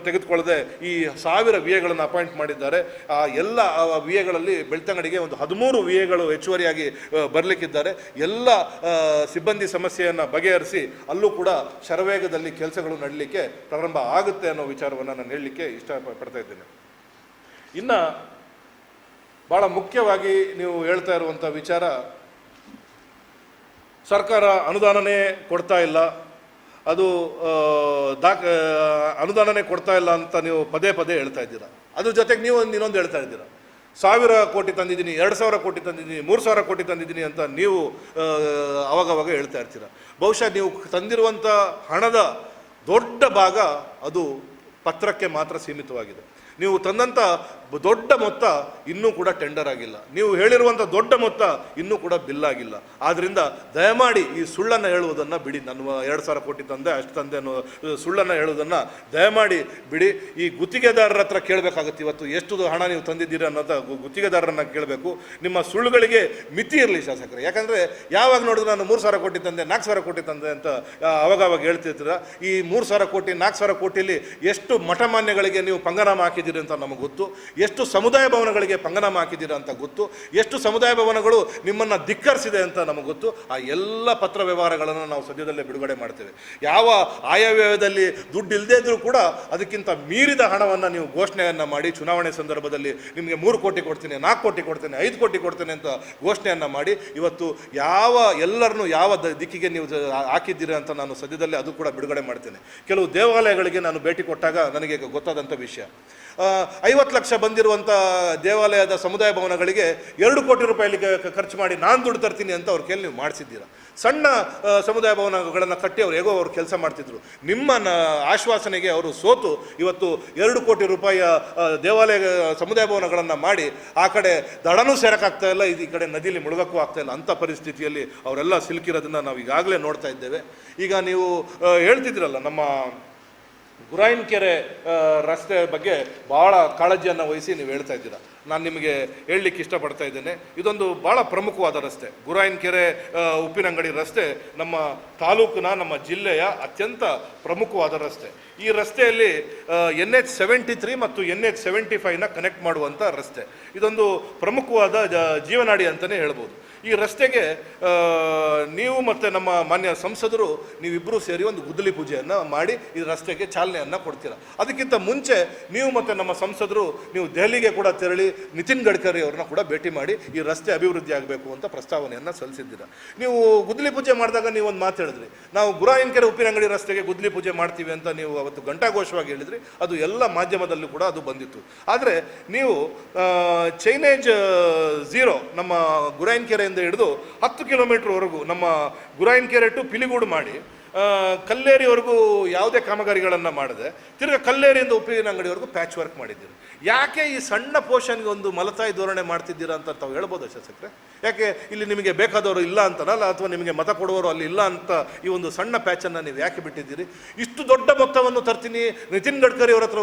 ತೆಗೆದುಕೊಳ್ಳದೆ ಈ 1000 VAಗಳನ್ನು ಅಪಾಯಿಂಟ್ ಮಾಡಿದ್ದಾರೆ. ಆ ಎಲ್ಲ VAಗಳಲ್ಲಿ ಬೆಳ್ತಂಗಡಿಗೆ ಒಂದು 13 VAಗಳು ಹೆಚ್ಚುವರಿಯಾಗಿ ಬರಲಿಕ್ಕಿದ್ದಾರೆ. ಎಲ್ಲ ಸಿಬ್ಬಂದಿ ಸಮಸ್ಯೆಯನ್ನು ಬಗೆಹರಿಸಿ ಅಲ್ಲೂ ಕೂಡ ಶರವೇಗದಲ್ಲಿ ಕೆಲಸಗಳು ನಡಲಿಕ್ಕೆ ಪ್ರಾರಂಭ ಆಗುತ್ತೆ ಅನ್ನೋ ವಿಚಾರವನ್ನು ನಾನು ಹೇಳಲಿಕ್ಕೆ ಇಷ್ಟಪಡ್ತಾ ಇದ್ದೇನೆ. ಇನ್ನು ಭಾಳ ಮುಖ್ಯವಾಗಿ ನೀವು ಹೇಳ್ತಾ ಇರುವಂಥ ವಿಚಾರ, ಸರ್ಕಾರ ಅನುದಾನನೇ ಕೊಡ್ತಾ ಇಲ್ಲ, ಅದು ಅನುದಾನನೇ ಕೊಡ್ತಾ ಇಲ್ಲ ಅಂತ ನೀವು ಪದೇ ಹೇಳ್ತಾ ಇದ್ದೀರಾ. ಅದ್ರ ಜೊತೆಗೆ ನೀವು ಇನ್ನೊಂದು ಹೇಳ್ತಾ ಇದ್ದೀರಾ, 1000 ಕೋಟಿ ತಂದಿದ್ದೀನಿ, 2000 ಕೋಟಿ ತಂದಿದ್ದೀನಿ, 3000 ಕೋಟಿ ತಂದಿದ್ದೀನಿ ಅಂತ ನೀವು ಅವಾಗವಾಗ ಹೇಳ್ತಾ ಇರ್ತೀರ. ಬಹುಶಃ ನೀವು ತಂದಿರುವಂಥ ಹಣದ ದೊಡ್ಡ ಭಾಗ ಅದು ಪತ್ರಕ್ಕೆ ಮಾತ್ರ ಸೀಮಿತವಾಗಿದೆ. ನೀವು ತಂದಂಥ ದೊಡ್ಡ ಮೊತ್ತ ಇನ್ನೂ ಕೂಡ ಟೆಂಡರ್ ಆಗಿಲ್ಲ. ನೀವು ಹೇಳಿರುವಂಥ ದೊಡ್ಡ ಮೊತ್ತ ಇನ್ನೂ ಕೂಡ ಬಿಲ್ ಆಗಿಲ್ಲ. ಆದ್ದರಿಂದ ದಯಮಾಡಿ ಈ ಸುಳ್ಳನ್ನು ಹೇಳುವುದನ್ನು ಬಿಡಿ. ನಾನು 2000 ಕೋಟಿ ತಂದೆ, ಅಷ್ಟು ತಂದೆ ಅನ್ನೋ ಸುಳ್ಳನ್ನು ಹೇಳುವುದನ್ನು ದಯಮಾಡಿ ಬಿಡಿ. ಈ ಗುತ್ತಿಗೆದಾರರ ಹತ್ರ ಕೇಳಬೇಕಾಗುತ್ತೆ, ಇವತ್ತು ಎಷ್ಟು ಹಣ ನೀವು ತಂದಿದ್ದೀರಿ ಅನ್ನೋದು ಗುತ್ತಿಗೆದಾರರನ್ನ ಕೇಳಬೇಕು. ನಿಮ್ಮ ಸುಳ್ಳುಗಳಿಗೆ ಮಿತಿ ಇರಲಿ ಶಾಸಕರೇ. ಯಾಕಂದರೆ ಯಾವಾಗ ನೋಡಿದ್ರೆ ನಾನು 3000 ಕೋಟಿ ತಂದೆ, 4000 ಕೋಟಿ ತಂದೆ ಅಂತ ಅವಾಗವಾಗ ಹೇಳ್ತಿರ್ತೀರ. ಈ 3000 ಕೋಟಿ 4000 ಕೋಟಿಲಿ ಎಷ್ಟು ಮಠಮಾನ್ಯಗಳಿಗೆ ನೀವು ಪಂಗನಾಮ ಹಾಕಿದ್ದೀರಿ ಅಂತ ನಮಗೆ ಗೊತ್ತು. ಎಷ್ಟು ಸಮುದಾಯ ಭವನಗಳಿಗೆ ಪಂಗನಾಮ ಹಾಕಿದ್ದೀರಾ ಅಂತ ಗೊತ್ತು. ಎಷ್ಟು ಸಮುದಾಯ ಭವನಗಳು ನಿಮ್ಮನ್ನು ಧಿಕ್ಕರಿಸಿದೆ ಅಂತ ನಮಗೆ ಗೊತ್ತು. ಆ ಎಲ್ಲ ಪತ್ರ ವ್ಯವಹಾರಗಳನ್ನು ನಾವು ಸದ್ಯದಲ್ಲೇ ಬಿಡುಗಡೆ ಮಾಡ್ತೇವೆ. ಯಾವ ಆಯವ್ಯಯದಲ್ಲಿ ದುಡ್ಡು ಇಲ್ಲದೇ ಇದ್ರೂ ಕೂಡ ಅದಕ್ಕಿಂತ ಮೀರಿದ ಹಣವನ್ನು ನೀವು ಘೋಷಣೆಯನ್ನು ಮಾಡಿ ಚುನಾವಣೆ ಸಂದರ್ಭದಲ್ಲಿ ನಿಮಗೆ 3 ಕೋಟಿ ಕೊಡ್ತೀನಿ, 4 ಕೋಟಿ ಕೊಡ್ತೇನೆ, 5 ಕೋಟಿ ಕೊಡ್ತೇನೆ ಅಂತ ಘೋಷಣೆಯನ್ನು ಮಾಡಿ ಇವತ್ತು ಎಲ್ಲರನ್ನೂ ಯಾವ ದಿಕ್ಕಿಗೆ ನೀವು ಹಾಕಿದ್ದೀರಾ ಅಂತ ನಾನು ಸದ್ಯದಲ್ಲೇ ಅದು ಕೂಡ ಬಿಡುಗಡೆ ಮಾಡ್ತೇನೆ. ಕೆಲವು ದೇವಾಲಯಗಳಿಗೆ ನಾನು ಭೇಟಿ ಕೊಟ್ಟಾಗ ನನಗೆ ಗೊತ್ತಾದಂಥ ವಿಷಯ, 50 ಲಕ್ಷ ಬಂದಿರುವಂಥ ದೇವಾಲಯದ ಸಮುದಾಯ ಭವನಗಳಿಗೆ 2 ಕೋಟಿ ರೂಪಾಯಿ ಖರ್ಚು ಮಾಡಿ ನಾನು ದುಡ್ಡು ತರ್ತೀನಿ ಅಂತ ಅವ್ರ ಕೈಲಿ ನೀವು ಮಾಡಿಸಿದ್ದೀರಾ. ಸಣ್ಣ ಸಮುದಾಯ ಭವನಗಳನ್ನು ಕಟ್ಟಿ ಅವ್ರು ಹೇಗೋ ಅವ್ರು ಕೆಲಸ ಮಾಡ್ತಿದ್ರು. ನಿಮ್ಮ ಆಶ್ವಾಸನೆಗೆ ಅವರು ಸೋತು ಇವತ್ತು 2 ಕೋಟಿ ರೂಪಾಯಿಯ ದೇವಾಲಯ ಸಮುದಾಯ ಭವನಗಳನ್ನು ಮಾಡಿ ಆ ಕಡೆ ದಡನೂ ಸೇರಕ್ಕಾಗ್ತಾ ಇಲ್ಲ, ಈ ಕಡೆ ನದಿಯಲ್ಲಿ ಮುಳುಗಕ್ಕೂ ಆಗ್ತಾ ಇಲ್ಲ. ಅಂಥ ಪರಿಸ್ಥಿತಿಯಲ್ಲಿ ಅವರೆಲ್ಲ ಸಿಲುಕಿರೋದನ್ನು ನಾವು ಈಗಾಗಲೇ ನೋಡ್ತಾ ಇದ್ದೇವೆ. ಈಗ ನೀವು ಹೇಳ್ತಿದ್ದೀರಲ್ಲ, ನಮ್ಮ ಗುರಾಯಿನ್ಕೆರೆ ರಸ್ತೆ ಬಗ್ಗೆ ಭಾಳ ಕಾಳಜಿಯನ್ನು ವಹಿಸಿ ನೀವು ಹೇಳ್ತಾ ಇದ್ದೀರಾ. ನಾನು ನಿಮಗೆ ಹೇಳಲಿಕ್ಕೆ ಇಷ್ಟಪಡ್ತಾ ಇದ್ದೇನೆ, ಇದೊಂದು ಭಾಳ ಪ್ರಮುಖವಾದ ರಸ್ತೆ. ಗುರಾಯಿನ್ಕೆರೆ ಉಪ್ಪಿನಂಗಡಿ ರಸ್ತೆ ನಮ್ಮ ತಾಲೂಕಿನ, ನಮ್ಮ ಜಿಲ್ಲೆಯ ಅತ್ಯಂತ ಪ್ರಮುಖವಾದ ರಸ್ತೆ. ಈ ರಸ್ತೆಯಲ್ಲಿ NH 73 ಮತ್ತು NH 75ನ ಕನೆಕ್ಟ್ ಮಾಡುವಂಥ ರಸ್ತೆ. ಇದೊಂದು ಪ್ರಮುಖವಾದ ಜೀವನಾಡಿ ಅಂತಲೇ ಹೇಳ್ಬೋದು. ಈ ರಸ್ತೆಗೆ ನೀವು ಮತ್ತು ನಮ್ಮ ಮಾನ್ಯ ಸಂಸದರು ನೀವಿಬ್ಬರೂ ಸೇರಿ ಒಂದು ಗುದ್ದಲಿ ಪೂಜೆಯನ್ನು ಮಾಡಿ ಈ ರಸ್ತೆಗೆ ಚಾಲನೆಯನ್ನು ಕೊಡ್ತೀರಾ. ಅದಕ್ಕಿಂತ ಮುಂಚೆ ನೀವು ಮತ್ತು ನಮ್ಮ ಸಂಸದರು ನೀವು ದೆಹಲಿಗೆ ಕೂಡ ತೆರಳಿ ನಿತಿನ್ ಗಡ್ಕರಿ ಅವ್ರನ್ನ ಕೂಡ ಭೇಟಿ ಮಾಡಿ ಈ ರಸ್ತೆ ಅಭಿವೃದ್ಧಿ ಆಗಬೇಕು ಅಂತ ಪ್ರಸ್ತಾವನೆಯನ್ನು ಸಲ್ಲಿಸಿದ್ದೀರಾ. ನೀವು ಗುದ್ದಲಿ ಪೂಜೆ ಮಾಡಿದಾಗ ನೀವು ಒಂದು ಮಾತು ಹೇಳಿದ್ರಿ, ನಾವು ಗುರಾಯಿನ್ಕೆರೆ ಉಪ್ಪಿನಂಗಡಿ ರಸ್ತೆಗೆ ಗುದ್ದಲಿ ಪೂಜೆ ಮಾಡ್ತೀವಿ ಅಂತ ನೀವು ಅವತ್ತು ಘಂಟಾಘೋಷವಾಗಿ ಹೇಳಿದ್ರಿ. ಅದು ಎಲ್ಲ ಮಾಧ್ಯಮದಲ್ಲೂ ಕೂಡ ಅದು ಬಂದಿತ್ತು. ಆದರೆ ನೀವು ಚೈನೇಜ್ 0 ನಮ್ಮ ಗುರಾಯಿನ್ಕೆರೆ ಹಿಡಿದು 10 ಕಿಲೋಮೀಟರ್ವರೆಗೂ ನಮ್ಮ ಗುರಾಯಿನ್ಕೆರೆ ಟು ಪಿಲಿಗೂಡು ಮಾಡಿ ಕಲ್ಲೇರಿವರೆಗೂ ಯಾವುದೇ ಕಾಮಗಾರಿಗಳನ್ನು ಮಾಡದೆ ತಿರ್ಗಿ ಕಲ್ಲೇರಿಯಿಂದ ಉಪ್ಪಿನಂಗಡಿವರೆಗೂ ಪ್ಯಾಚ್ ವರ್ಕ್ ಮಾಡಿದ್ದೀರಿ. ಯಾಕೆ ಈ ಸಣ್ಣ ಪೋರ್ಷನ್ಗೆ ಒಂದು ಮಲತಾಯಿ ಧೋರಣೆ ಮಾಡ್ತಿದ್ದೀರಾ ಅಂತ ತಾವು ಹೇಳ್ಬೋದು ಶಾಸಕರೇ? ಯಾಕೆ ಇಲ್ಲಿ ನಿಮಗೆ ಬೇಕಾದವರು ಇಲ್ಲ ಅಂತನಲ್ಲ, ಅಥವಾ ನಿಮಗೆ ಮತ ಕೊಡುವವರು ಅಲ್ಲಿ ಇಲ್ಲ ಅಂತ ಈ ಒಂದು ಸಣ್ಣ ಪ್ಯಾಚನ್ನು ನೀವು ಯಾಕೆ ಬಿಟ್ಟಿದ್ದೀರಿ? ಇಷ್ಟು ದೊಡ್ಡ ಮೊತ್ತವನ್ನು ತರ್ತೀನಿ, ನಿತಿನ್ ಗಡ್ಕರಿ ಅವ್ರ ಹತ್ರ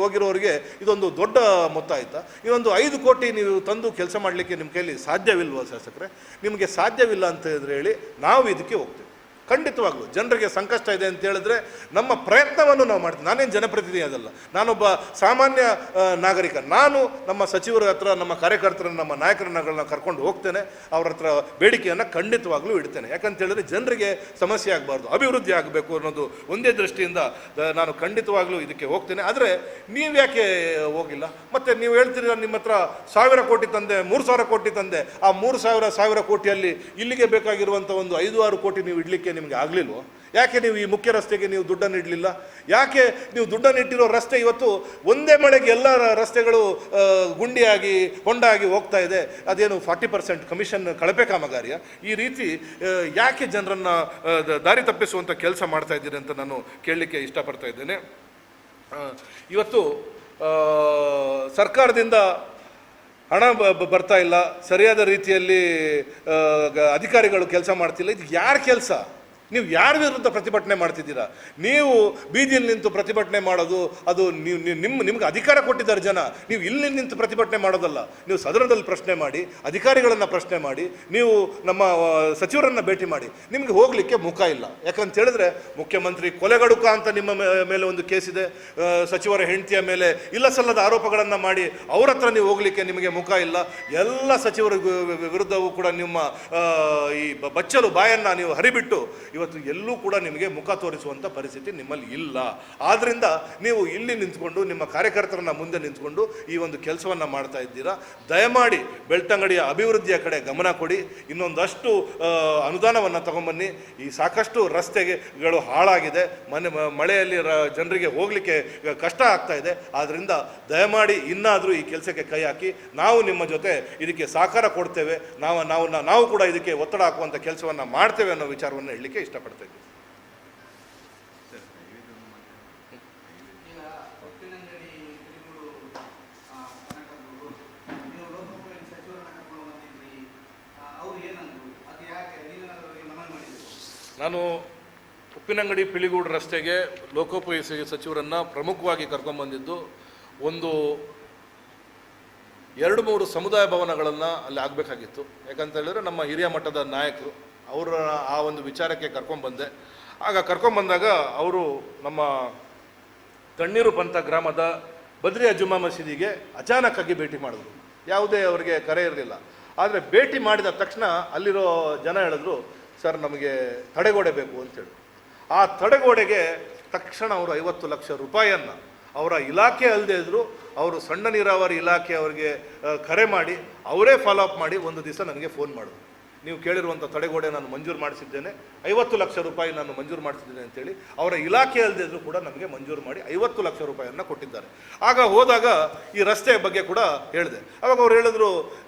ಹೋಗಿರೋರಿಗೆ ಇದೊಂದು ದೊಡ್ಡ ಮೊತ್ತ ಆಯಿತಾ? ಈ ಒಂದು 5 ಕೋಟಿ ನೀವು ತಂದು ಕೆಲಸ ಮಾಡಲಿಕ್ಕೆ ನಿಮ್ಮ ಕೈಲಿ ಸಾಧ್ಯವಿಲ್ವಾ ಶಾಸಕರೇ? ನಿಮಗೆ ಸಾಧ್ಯವಿಲ್ಲ ಅಂತ ಹೇಳಿ ನಾವು ಇದಕ್ಕೆ ಹೋಗ್ತೀವಿ. ಖಂಡಿತವಾಗ್ಲೂ ಜನರಿಗೆ ಸಂಕಷ್ಟ ಇದೆ ಅಂತ ಹೇಳಿದ್ರೆ ನಮ್ಮ ಪ್ರಯತ್ನವನ್ನು ನಾವು ಮಾಡ್ತೀವಿ. ನಾನೇನು ಜನಪ್ರತಿನಿಧಿ ಅದಲ್ಲ, ನಾನೊಬ್ಬ ಸಾಮಾನ್ಯ ನಾಗರಿಕ. ನಾನು ನಮ್ಮ ಸಚಿವರ ಹತ್ರ, ನಮ್ಮ ಕಾರ್ಯಕರ್ತರನ್ನು, ನಮ್ಮ ನಾಯಕರನ್ನ ಕರ್ಕೊಂಡು ಹೋಗ್ತೇನೆ, ಅವ್ರ ಹತ್ರ ಬೇಡಿಕೆಯನ್ನು ಖಂಡಿತವಾಗ್ಲೂ ಇಡ್ತೇನೆ. ಯಾಕಂತ ಹೇಳಿದ್ರೆ ಜನರಿಗೆ ಸಮಸ್ಯೆ ಆಗಬಾರ್ದು, ಅಭಿವೃದ್ಧಿ ಆಗಬೇಕು ಅನ್ನೋದು ಒಂದೇ ದೃಷ್ಟಿಯಿಂದ ನಾನು ಖಂಡಿತವಾಗ್ಲೂ ಇದಕ್ಕೆ ಹೋಗ್ತೇನೆ. ಆದರೆ ನೀವು ಯಾಕೆ ಹೋಗಿಲ್ಲ? ಮತ್ತು ನೀವು ಹೇಳ್ತೀರಿ ನಿಮ್ಮ ಹತ್ರ 1000 ಕೋಟಿ ತಂದೆ, 3000 ಕೋಟಿ ತಂದೆ. ಆ 3,000 ಕೋಟಿಯಲ್ಲಿ ಇಲ್ಲಿಗೆ ಬೇಕಾಗಿರುವಂಥ ಒಂದು 5-6 ಕೋಟಿ ನೀವು ಇಡಲಿಕ್ಕೆ ನಿಮಗೆ ಆಗಲಿಲ್ವೋ? ಯಾಕೆ ನೀವು ಈ ಮುಖ್ಯ ರಸ್ತೆಗೆ ನೀವು ದುಡ್ಡನ್ನು ಇಡಲಿಲ್ಲ? ಯಾಕೆ ನೀವು ದುಡ್ಡನ್ನು ಇಟ್ಟಿರೋ ರಸ್ತೆ ಇವತ್ತು ಒಂದೇ ಮಳೆಗೆ ಎಲ್ಲ ರಸ್ತೆಗಳು ಗುಂಡಿಯಾಗಿ ಹೊಂಡಾಗಿ ಹೋಗ್ತಾ ಇದೆ? ಅದೇನು 40% ಕಮಿಷನ್ ಕಳಪೆ ಕಾಮಗಾರಿಯ? ಈ ರೀತಿ ಯಾಕೆ ಜನರನ್ನು ದಾರಿ ತಪ್ಪಿಸುವಂಥ ಕೆಲಸ ಮಾಡ್ತಾ ಇದ್ದೀರಿ ಅಂತ ನಾನು ಕೇಳಲಿಕ್ಕೆ ಇಷ್ಟಪಡ್ತಾ ಇದ್ದೇನೆ. ಇವತ್ತು ಸರ್ಕಾರದಿಂದ ಹಣ ಬರ್ತಾ ಇಲ್ಲ, ಸರಿಯಾದ ರೀತಿಯಲ್ಲಿ ಅಧಿಕಾರಿಗಳು ಕೆಲಸ ಮಾಡ್ತಿಲ್ಲ. ಇದು ಯಾರ ಕೆಲಸ? ನೀವು ಯಾರ ವಿರುದ್ಧ ಪ್ರತಿಭಟನೆ ಮಾಡ್ತಿದ್ದೀರಾ? ನೀವು ಬೀದಿಯಲ್ಲಿ ನಿಂತು ಪ್ರತಿಭಟನೆ ಮಾಡೋದು ಅದು ನಿಮ್ಗೆ ಅಧಿಕಾರ ಕೊಟ್ಟಿದ್ದಾರೆ ಜನ. ನೀವು ಇಲ್ಲಿ ನಿಂತು ಪ್ರತಿಭಟನೆ ಮಾಡೋದಲ್ಲ. ನೀವು ಸದನದಲ್ಲಿ ಪ್ರಶ್ನೆ ಮಾಡಿ, ಅಧಿಕಾರಿಗಳನ್ನು ಪ್ರಶ್ನೆ ಮಾಡಿ, ನೀವು ನಮ್ಮ ಸಚಿವರನ್ನು ಭೇಟಿ ಮಾಡಿ. ನಿಮಗೆ ಹೋಗಲಿಕ್ಕೆ ಮುಖ ಇಲ್ಲ. ಯಾಕಂತ ಹೇಳಿದ್ರೆ ಮುಖ್ಯಮಂತ್ರಿ ಕೊಲೆಗಡುಕ ಅಂತ ನಿಮ್ಮ ಮೇಲೆ ಒಂದು ಕೇಸಿದೆ, ಸಚಿವರ ಹೆಂಡತಿಯ ಮೇಲೆ ಇಲ್ಲ ಸಲ್ಲದ ಆರೋಪಗಳನ್ನು ಮಾಡಿ ಅವ್ರ ಹತ್ರ ನೀವು ಹೋಗಲಿಕ್ಕೆ ನಿಮಗೆ ಮುಖ ಇಲ್ಲ. ಎಲ್ಲ ಸಚಿವರ ವಿರುದ್ಧವೂ ಕೂಡ ನಿಮ್ಮ ಈ ಬಚ್ಚಲು ಬಾಯನ್ನು ನೀವು ಹರಿಬಿಟ್ಟು ಇವತ್ತು ಎಲ್ಲೂ ಕೂಡ ನಿಮಗೆ ಮುಖ ತೋರಿಸುವಂಥ ಪರಿಸ್ಥಿತಿ ನಿಮ್ಮಲ್ಲಿ ಇಲ್ಲ. ಆದ್ದರಿಂದ ನೀವು ಇಲ್ಲಿ ನಿಂತ್ಕೊಂಡು ನಿಮ್ಮ ಕಾರ್ಯಕರ್ತರನ್ನ ಮುಂದೆ ನಿಂತ್ಕೊಂಡು ಈ ಒಂದು ಕೆಲಸವನ್ನು ಮಾಡ್ತಾ ಇದ್ದೀರಾ. ದಯಮಾಡಿ ಬೆಳ್ತಂಗಡಿಯ ಅಭಿವೃದ್ಧಿಯ ಕಡೆ ಗಮನ ಕೊಡಿ. ಇನ್ನೊಂದಷ್ಟು ಅನುದಾನವನ್ನು ತಗೊಂಬನ್ನಿ. ಈ ಸಾಕಷ್ಟು ರಸ್ತೆಗಳು ಹಾಳಾಗಿದೆ, ಮಳೆಯಲ್ಲಿ ಜನರಿಗೆ ಹೋಗಲಿಕ್ಕೆ ಕಷ್ಟ ಆಗ್ತಾ ಇದೆ. ಆದ್ದರಿಂದ ದಯಮಾಡಿ ಇನ್ನಾದರೂ ಈ ಕೆಲಸಕ್ಕೆ ಕೈ ಹಾಕಿ. ನಾವು ನಿಮ್ಮ ಜೊತೆ ಇದಕ್ಕೆ ಸಹಕಾರ ಕೊಡ್ತೇವೆ. ನಾವು ಕೂಡ ಇದಕ್ಕೆ ಒತ್ತಡ ಹಾಕುವಂಥ ಕೆಲಸವನ್ನು ಮಾಡ್ತೇವೆ ಅನ್ನೋ ವಿಚಾರವನ್ನು ಹೇಳಲಿಕ್ಕೆ ಇಷ್ಟಪಡ್ತಾ ಇದ್ದೀವಿ. ನಾನು ಉಪ್ಪಿನಂಗಡಿ ಪಿಲಿಗೂಡು ರಸ್ತೆಗೆ ಲೋಕೋಪಯೋಗಿ ಸಚಿವರನ್ನು ಪ್ರಮುಖವಾಗಿ ಕರ್ಕೊಂಡ್ಬಂದಿದ್ದು, ಒಂದು 2-3 ಸಮುದಾಯ ಭವನಗಳನ್ನು ಅಲ್ಲಿ ಆಗಬೇಕಾಗಿತ್ತು. ಯಾಕಂತ ಹೇಳಿದ್ರೆ ನಮ್ಮ ಹಿರಿಯ ಮಟ್ಟದ ನಾಯಕರು ಅವರ ಆ ಒಂದು ವಿಚಾರಕ್ಕೆ ಕರ್ಕೊಂಡ್ಬಂದೆ. ಆಗ ಕರ್ಕೊಂಡ್ಬಂದಾಗ ಅವರು ನಮ್ಮ ತಣ್ಣೀರು ಪಂಥ ಗ್ರಾಮದ ಬದ್ರಿಯಾ ಜುಮ್ಮಾ ಮಸೀದಿಗೆ ಅಚಾನಕ್ಕಾಗಿ ಭೇಟಿ ಮಾಡಿದ್ರು. ಯಾವುದೇ ಅವರಿಗೆ ಕರೆ ಇರಲಿಲ್ಲ. ಆದರೆ ಭೇಟಿ ಮಾಡಿದ ತಕ್ಷಣ ಅಲ್ಲಿರೋ ಜನ ಹೇಳಿದ್ರು, ಸರ್ ನಮಗೆ ತಡೆಗೋಡೆ ಬೇಕು ಅಂತೇಳಿ. ಆ ತಡೆಗೋಡೆಗೆ ತಕ್ಷಣ ಅವರು 50 ಲಕ್ಷ ರೂಪಾಯಿಯನ್ನು ಅವರ ಇಲಾಖೆ ಅಲ್ಲದೆ ಇದ್ದರು ಅವರು ಸಣ್ಣ ನೀರಾವರಿ ಇಲಾಖೆ ಅವರಿಗೆ ಕರೆ ಮಾಡಿ ಅವರೇ ಫಾಲೋ ಅಪ್ ಮಾಡಿ ಒಂದು ದಿವಸ ನನಗೆ ಫೋನ್ ಮಾಡಿದ್ರು. ನೀವು ಕೇಳಿರುವಂಥ ತಡೆಗೋಡೆ ನಾನು ಮಂಜೂರು ಮಾಡಿಸಿದ್ದೇನೆ, 50 ಲಕ್ಷ ರೂಪಾಯಿ ನಾನು ಮಂಜೂರು ಮಾಡಿಸಿದ್ದೇನೆ ಅಂತೇಳಿ ಅವರ ಇಲಾಖೆ ಅಲ್ಲದೆ ಇದ್ದರೂ ಕೂಡ ನಮಗೆ ಮಂಜೂರು ಮಾಡಿ 50 ಲಕ್ಷ ರೂಪಾಯಿಯನ್ನು ಕೊಟ್ಟಿದ್ದಾರೆ. ಆಗ ಹೋದಾಗ ಈ ರಸ್ತೆಯ ಬಗ್ಗೆ ಕೂಡ ಹೇಳಿದೆ. ಆವಾಗ ಅವ್ರು ಹೇಳಿದ್ರು,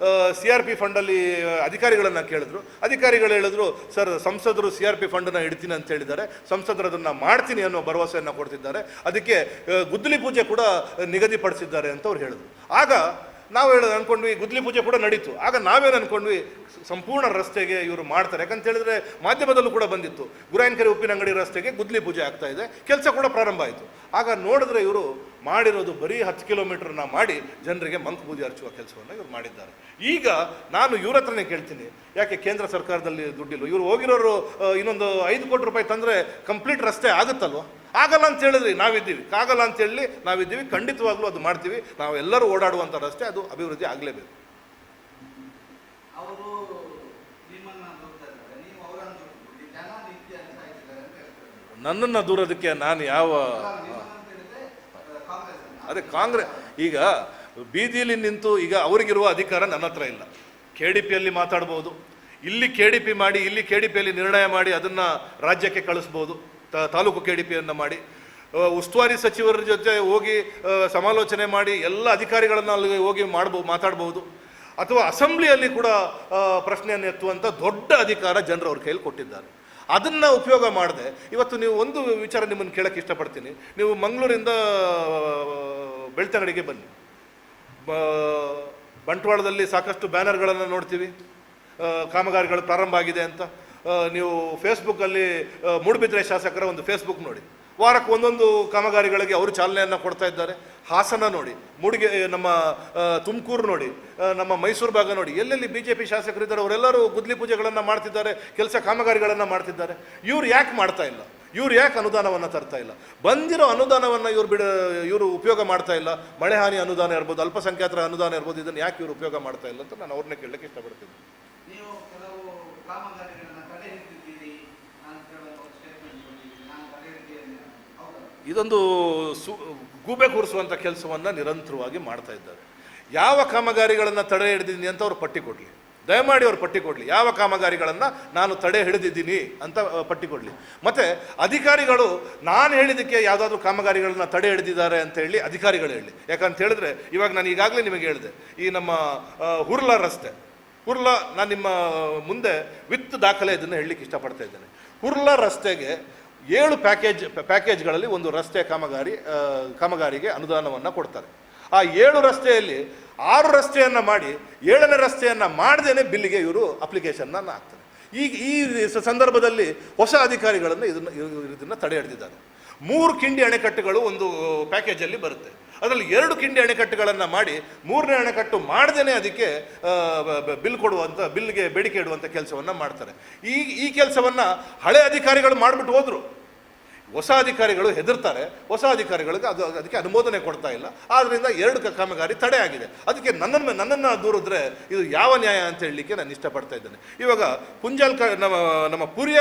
CRP ಫಂಡಲ್ಲಿ ಅಧಿಕಾರಿಗಳನ್ನು ಕೇಳಿದ್ರು. ಅಧಿಕಾರಿಗಳು ಹೇಳಿದ್ರು, ಸರ್ ಸಂಸದರು CRP ಫಂಡನ್ನು ಇಡ್ತೀನಿ ಅಂತ ಹೇಳಿದ್ದಾರೆ, ಸಂಸದರು ಅದನ್ನು ಮಾಡ್ತೀನಿ ಅನ್ನೋ ಭರವಸೆಯನ್ನು ಕೊಡ್ತಿದ್ದಾರೆ, ಅದಕ್ಕೆ ಗುದ್ದಲಿ ಪೂಜೆ ಕೂಡ ನಿಗದಿಪಡಿಸಿದ್ದಾರೆ ಅಂತ ಅವ್ರು ಹೇಳಿದ್ರು. ಆಗ ನಾವು ಅಂದ್ಕೊಂಡ್ವಿ ಗುದ್ದಲಿ ಪೂಜೆ ಕೂಡ ನಡೀತು. ಆಗ ನಾವೇನು ಅಂದ್ಕೊಂಡ್ವಿ, ಸಂಪೂರ್ಣ ರಸ್ತೆಗೆ ಇವರು ಮಾಡ್ತಾರೆ. ಯಾಕಂತ ಹೇಳಿದ್ರೆ ಮಾಧ್ಯಮದಲ್ಲೂ ಕೂಡ ಬಂದಿತ್ತು, ಗುರಾಯನಕೆರೆ ಉಪ್ಪಿನಂಗಡಿ ರಸ್ತೆಗೆ ಗುದ್ದಲಿ ಪೂಜೆ ಆಗ್ತಾ ಇದೆ, ಕೆಲಸ ಕೂಡ ಪ್ರಾರಂಭ ಆಯಿತು. ಆಗ ನೋಡಿದ್ರೆ ಇವರು ಮಾಡಿರೋದು ಬರೀ 10 ಕಿಲೋಮೀಟರ್ನ ಮಾಡಿ ಜನರಿಗೆ ಮಂಕುಬೂದಿ ಹಚ್ಚುವ ಕೆಲಸವನ್ನು ಇವರು ಮಾಡಿದ್ದಾರೆ. ಈಗ ನಾನು ಇವ್ರ ಹತ್ರನೇ ಕೇಳ್ತೀನಿ, ಯಾಕೆ ಕೇಂದ್ರ ಸರ್ಕಾರದಲ್ಲಿ ದುಡ್ಡಿಲ್ಲ? ಇವರು ಹೋಗಿರೋರು ಇನ್ನೊಂದು 5 ಕೋಟಿ ರೂಪಾಯಿ ತಂದರೆ ಕಂಪ್ಲೀಟ್ ರಸ್ತೆ ಆಗುತ್ತಲ್ವ? ಆಗಲ್ಲ ಅಂತ ಹೇಳಿದ್ರಿ, ನಾವಿದ್ದೀವಿ. ಆಗಲ್ಲ ಅಂತ ಹೇಳಿ ನಾವಿದ್ದೀವಿ, ಖಂಡಿತವಾಗ್ಲೂ ಅದು ಮಾಡ್ತೀವಿ. ನಾವು ಎಲ್ಲರೂ ಓಡಾಡುವಂಥ ರಸ್ತೆ ಅದು ಅಭಿವೃದ್ಧಿ ಆಗಲೇಬೇಕು. ನನ್ನನ್ನು ದೂರೋದಕ್ಕೆ ನಾನು ಯಾವ ಅದೇ ಕಾಂಗ್ರೆಸ್ ಈಗ ಬೀದಿಯಲ್ಲಿ ನಿಂತು ಈಗ ಅವರಿಗಿರುವ ಅಧಿಕಾರ ನನ್ನ ಹತ್ರ ಇಲ್ಲ. KDPಯಲ್ಲಿ ಮಾತಾಡ್ಬೋದು, ಇಲ್ಲಿ KDP ಮಾಡಿ ಇಲ್ಲಿ KDPಯಲ್ಲಿ ನಿರ್ಣಯ ಮಾಡಿ ಅದನ್ನು ರಾಜ್ಯಕ್ಕೆ ಕಳಿಸ್ಬೋದು, ತಾಲೂಕು KDPಯನ್ನು ಮಾಡಿ ಉಸ್ತುವಾರಿ ಸಚಿವರ ಜೊತೆ ಹೋಗಿ ಸಮಾಲೋಚನೆ ಮಾಡಿ ಎಲ್ಲ ಅಧಿಕಾರಿಗಳನ್ನು ಅಲ್ಲಿ ಹೋಗಿ ಮಾತಾಡ್ಬೋದು. ಅಥವಾ ಅಸೆಂಬ್ಲಿಯಲ್ಲಿ ಕೂಡ ಪ್ರಶ್ನೆಯನ್ನು ಎತ್ತುವಂಥ ದೊಡ್ಡ ಅಧಿಕಾರ ಜನರು ಅವ್ರ ಕೈಯಲ್ಲಿ ಕೊಟ್ಟಿದ್ದಾರೆ. ಅದನ್ನು ಉಪಯೋಗ ಮಾಡದೆ ಇವತ್ತು ನೀವು ಒಂದು ವಿಚಾರ ನಿಮ್ಮನ್ನು ಕೇಳೋಕ್ಕೆ ಇಷ್ಟಪಡ್ತೀನಿ. ನೀವು ಮಂಗಳೂರಿಂದ ಬೆಳ್ತಂಗಡಿಗೆ ಬನ್ನಿ, ಬಂಟ್ವಾಳದಲ್ಲಿ ಸಾಕಷ್ಟು ಬ್ಯಾನರ್ಗಳನ್ನು ನೋಡ್ತೀವಿ, ಕಾಮಗಾರಿಗಳು ಪ್ರಾರಂಭ ಆಗಿದೆ ಅಂತ. ನೀವು ಫೇಸ್ಬುಕ್ಕಲ್ಲಿ ಮೂಡುಬಿದ್ರೆ ಶಾಸಕರ ಒಂದು ಫೇಸ್ಬುಕ್ ನೋಡಿ, ವಾರಕ್ಕೆ ಒಂದೊಂದು ಕಾಮಗಾರಿಗಳಿಗೆ ಅವರು ಚಾಲನೆಯನ್ನು ಕೊಡ್ತಾ ಇದ್ದಾರೆ. ಹಾಸನ ನೋಡಿ, ಮೂಡಿಗೆ ನಮ್ಮ ತುಮಕೂರು ನೋಡಿ, ನಮ್ಮ ಮೈಸೂರು ಭಾಗ ನೋಡಿ, ಎಲ್ಲೆಲ್ಲಿ BJP ಶಾಸಕರಿದ್ದಾರೆ ಅವರೆಲ್ಲರೂ ಗುದ್ಲಿ ಪೂಜೆಗಳನ್ನು ಮಾಡ್ತಿದ್ದಾರೆ, ಕೆಲಸ ಕಾಮಗಾರಿಗಳನ್ನು ಮಾಡ್ತಿದ್ದಾರೆ. ಇವ್ರು ಯಾಕೆ ಮಾಡ್ತಾ ಇಲ್ಲ? ಇವ್ರು ಯಾಕೆ ಅನುದಾನವನ್ನು ತರ್ತಾ ಇಲ್ಲ? ಬಂದಿರೋ ಅನುದಾನವನ್ನು ಇವರು ಉಪಯೋಗ ಮಾಡ್ತಾ ಇಲ್ಲ. ಮಳೆ ಹಾನಿ ಅನುದಾನ ಇರ್ಬೋದು, ಅಲ್ಪಸಂಖ್ಯಾತರ ಅನುದಾನ ಇರ್ಬೋದು, ಇದನ್ನು ಯಾಕೆ ಇವರು ಉಪಯೋಗ ಮಾಡ್ತಾ ಇಲ್ಲ ಅಂತ ನಾನು ಅವ್ರನ್ನೇ ಕೇಳಲಿಕ್ಕೆ ಇಷ್ಟಪಡ್ತೀನಿ. ನೀವು ಕೆಲವು ಕಾಮಗಾರಿಗಳನ್ನು ತಡೆ ಹಿಡಿದಿದ್ದೀರಿ ಅಂತ ಹೇಳುವ ಸ್ಟೇಟ್ಮೆಂಟ್ ಕೊಟ್ಟಿದ್ದೀರಿ. ನಾನು ತಡೆ ಹಿಡಿದಿದ್ದೇನೆ. ಹೌದಾ? ಇದೊಂದು ಗೂಬೆ ಕೂರಿಸುವಂಥ ಕೆಲಸವನ್ನು ನಿರಂತರವಾಗಿ ಮಾಡ್ತಾ ಇದ್ದಾರೆ. ಯಾವ ಕಾಮಗಾರಿಗಳನ್ನು ತಡೆ ಹಿಡಿದಿದ್ದೀನಿ ಅಂತ ಅವ್ರು ಪಟ್ಟಿ ಕೊಡಲಿ, ದಯಮಾಡಿ ಅವ್ರು ಪಟ್ಟಿ ಕೊಡಲಿ. ಯಾವ ಕಾಮಗಾರಿಗಳನ್ನು ನಾನು ತಡೆ ಹಿಡಿದಿದ್ದೀನಿ ಅಂತ ಪಟ್ಟಿ ಕೊಡಲಿ. ಮತ್ತು ಅಧಿಕಾರಿಗಳು ನಾನು ಹೇಳಿದ್ದಕ್ಕೆ ಯಾವುದಾದ್ರೂ ಕಾಮಗಾರಿಗಳನ್ನ ತಡೆ ಹಿಡಿದಿದ್ದಾರೆ ಅಂತ ಹೇಳಿ ಅಧಿಕಾರಿಗಳು ಹೇಳಿ. ಯಾಕಂತ ಹೇಳಿದ್ರೆ ಇವಾಗ ನಾನು ಈಗಾಗಲೇ ನಿಮಗೆ ಹೇಳಿದೆ, ಈ ನಮ್ಮ ಹುರ್ಲಾ ರಸ್ತೆ, ನಾನು ನಿಮ್ಮ ಮುಂದೆ ವಿತ್ ದಾಖಲೆ ಇದನ್ನು ಹೇಳಲಿಕ್ಕೆ ಇಷ್ಟಪಡ್ತಾ ಇದ್ದೇನೆ. ಹುರ್ಲಾ ರಸ್ತೆಗೆ 7 ಪ್ಯಾಕೇಜ್ಗಳಲ್ಲಿ ಒಂದು ರಸ್ತೆ ಕಾಮಗಾರಿಗೆ ಅನುದಾನವನ್ನು ಕೊಡ್ತಾರೆ. ಆ 7 ರಸ್ತೆಯಲ್ಲಿ 6 ರಸ್ತೆಯನ್ನು ಮಾಡಿ 7ನೇ ರಸ್ತೆಯನ್ನು ಮಾಡದೇನೆ ಬಿಲ್ಲಿಗೆ ಇವರು ಅಪ್ಲಿಕೇಶನ್ನ ಹಾಕ್ತಾರೆ. ಈ ಸಂದರ್ಭದಲ್ಲಿ ಹೊಸ ಅಧಿಕಾರಿಗಳನ್ನು ಇದನ್ನು ತಡೆ ಹಿಡಿದಿದ್ದಾರೆ. 3 ಕಿಂಡಿ ಅಣೆಕಟ್ಟುಗಳು ಒಂದು ಪ್ಯಾಕೇಜಲ್ಲಿ ಬರುತ್ತೆ. ಅದರಲ್ಲಿ 2 ಕಿಂಡಿ ಅಣೆಕಟ್ಟುಗಳನ್ನು ಮಾಡಿ 3ನೇ ಅಣೆಕಟ್ಟು ಮಾಡದೇನೆ ಅದಕ್ಕೆ ಬಿಲ್ಗೆ ಬೇಡಿಕೆ ಇಡುವಂಥ ಕೆಲಸವನ್ನು ಮಾಡ್ತಾರೆ. ಈ ಕೆಲಸವನ್ನು ಹಳೆ ಅಧಿಕಾರಿಗಳು ಮಾಡಿಬಿಟ್ಟು ಹೋದರು. ಹೊಸ ಅಧಿಕಾರಿಗಳು ಹೆದರ್ತಾರೆ. ಹೊಸ ಅಧಿಕಾರಿಗಳಿಗೆ ಅದಕ್ಕೆ ಅನುಮೋದನೆ ಕೊಡ್ತಾ ಇಲ್ಲ. ಆದ್ದರಿಂದ 2 ಕಾಮಗಾರಿ ತಡೆ ಆಗಿದೆ. ಅದಕ್ಕೆ ನನ್ನನ್ನು ದೂರಿದ್ರೆ ಇದು ಯಾವ ನ್ಯಾಯ ಅಂತ ಹೇಳಲಿಕ್ಕೆ ನಾನು ಇಷ್ಟಪಡ್ತಾ ಇದ್ದೇನೆ. ಇವಾಗ ನಮ್ಮ ಪುರಿಯ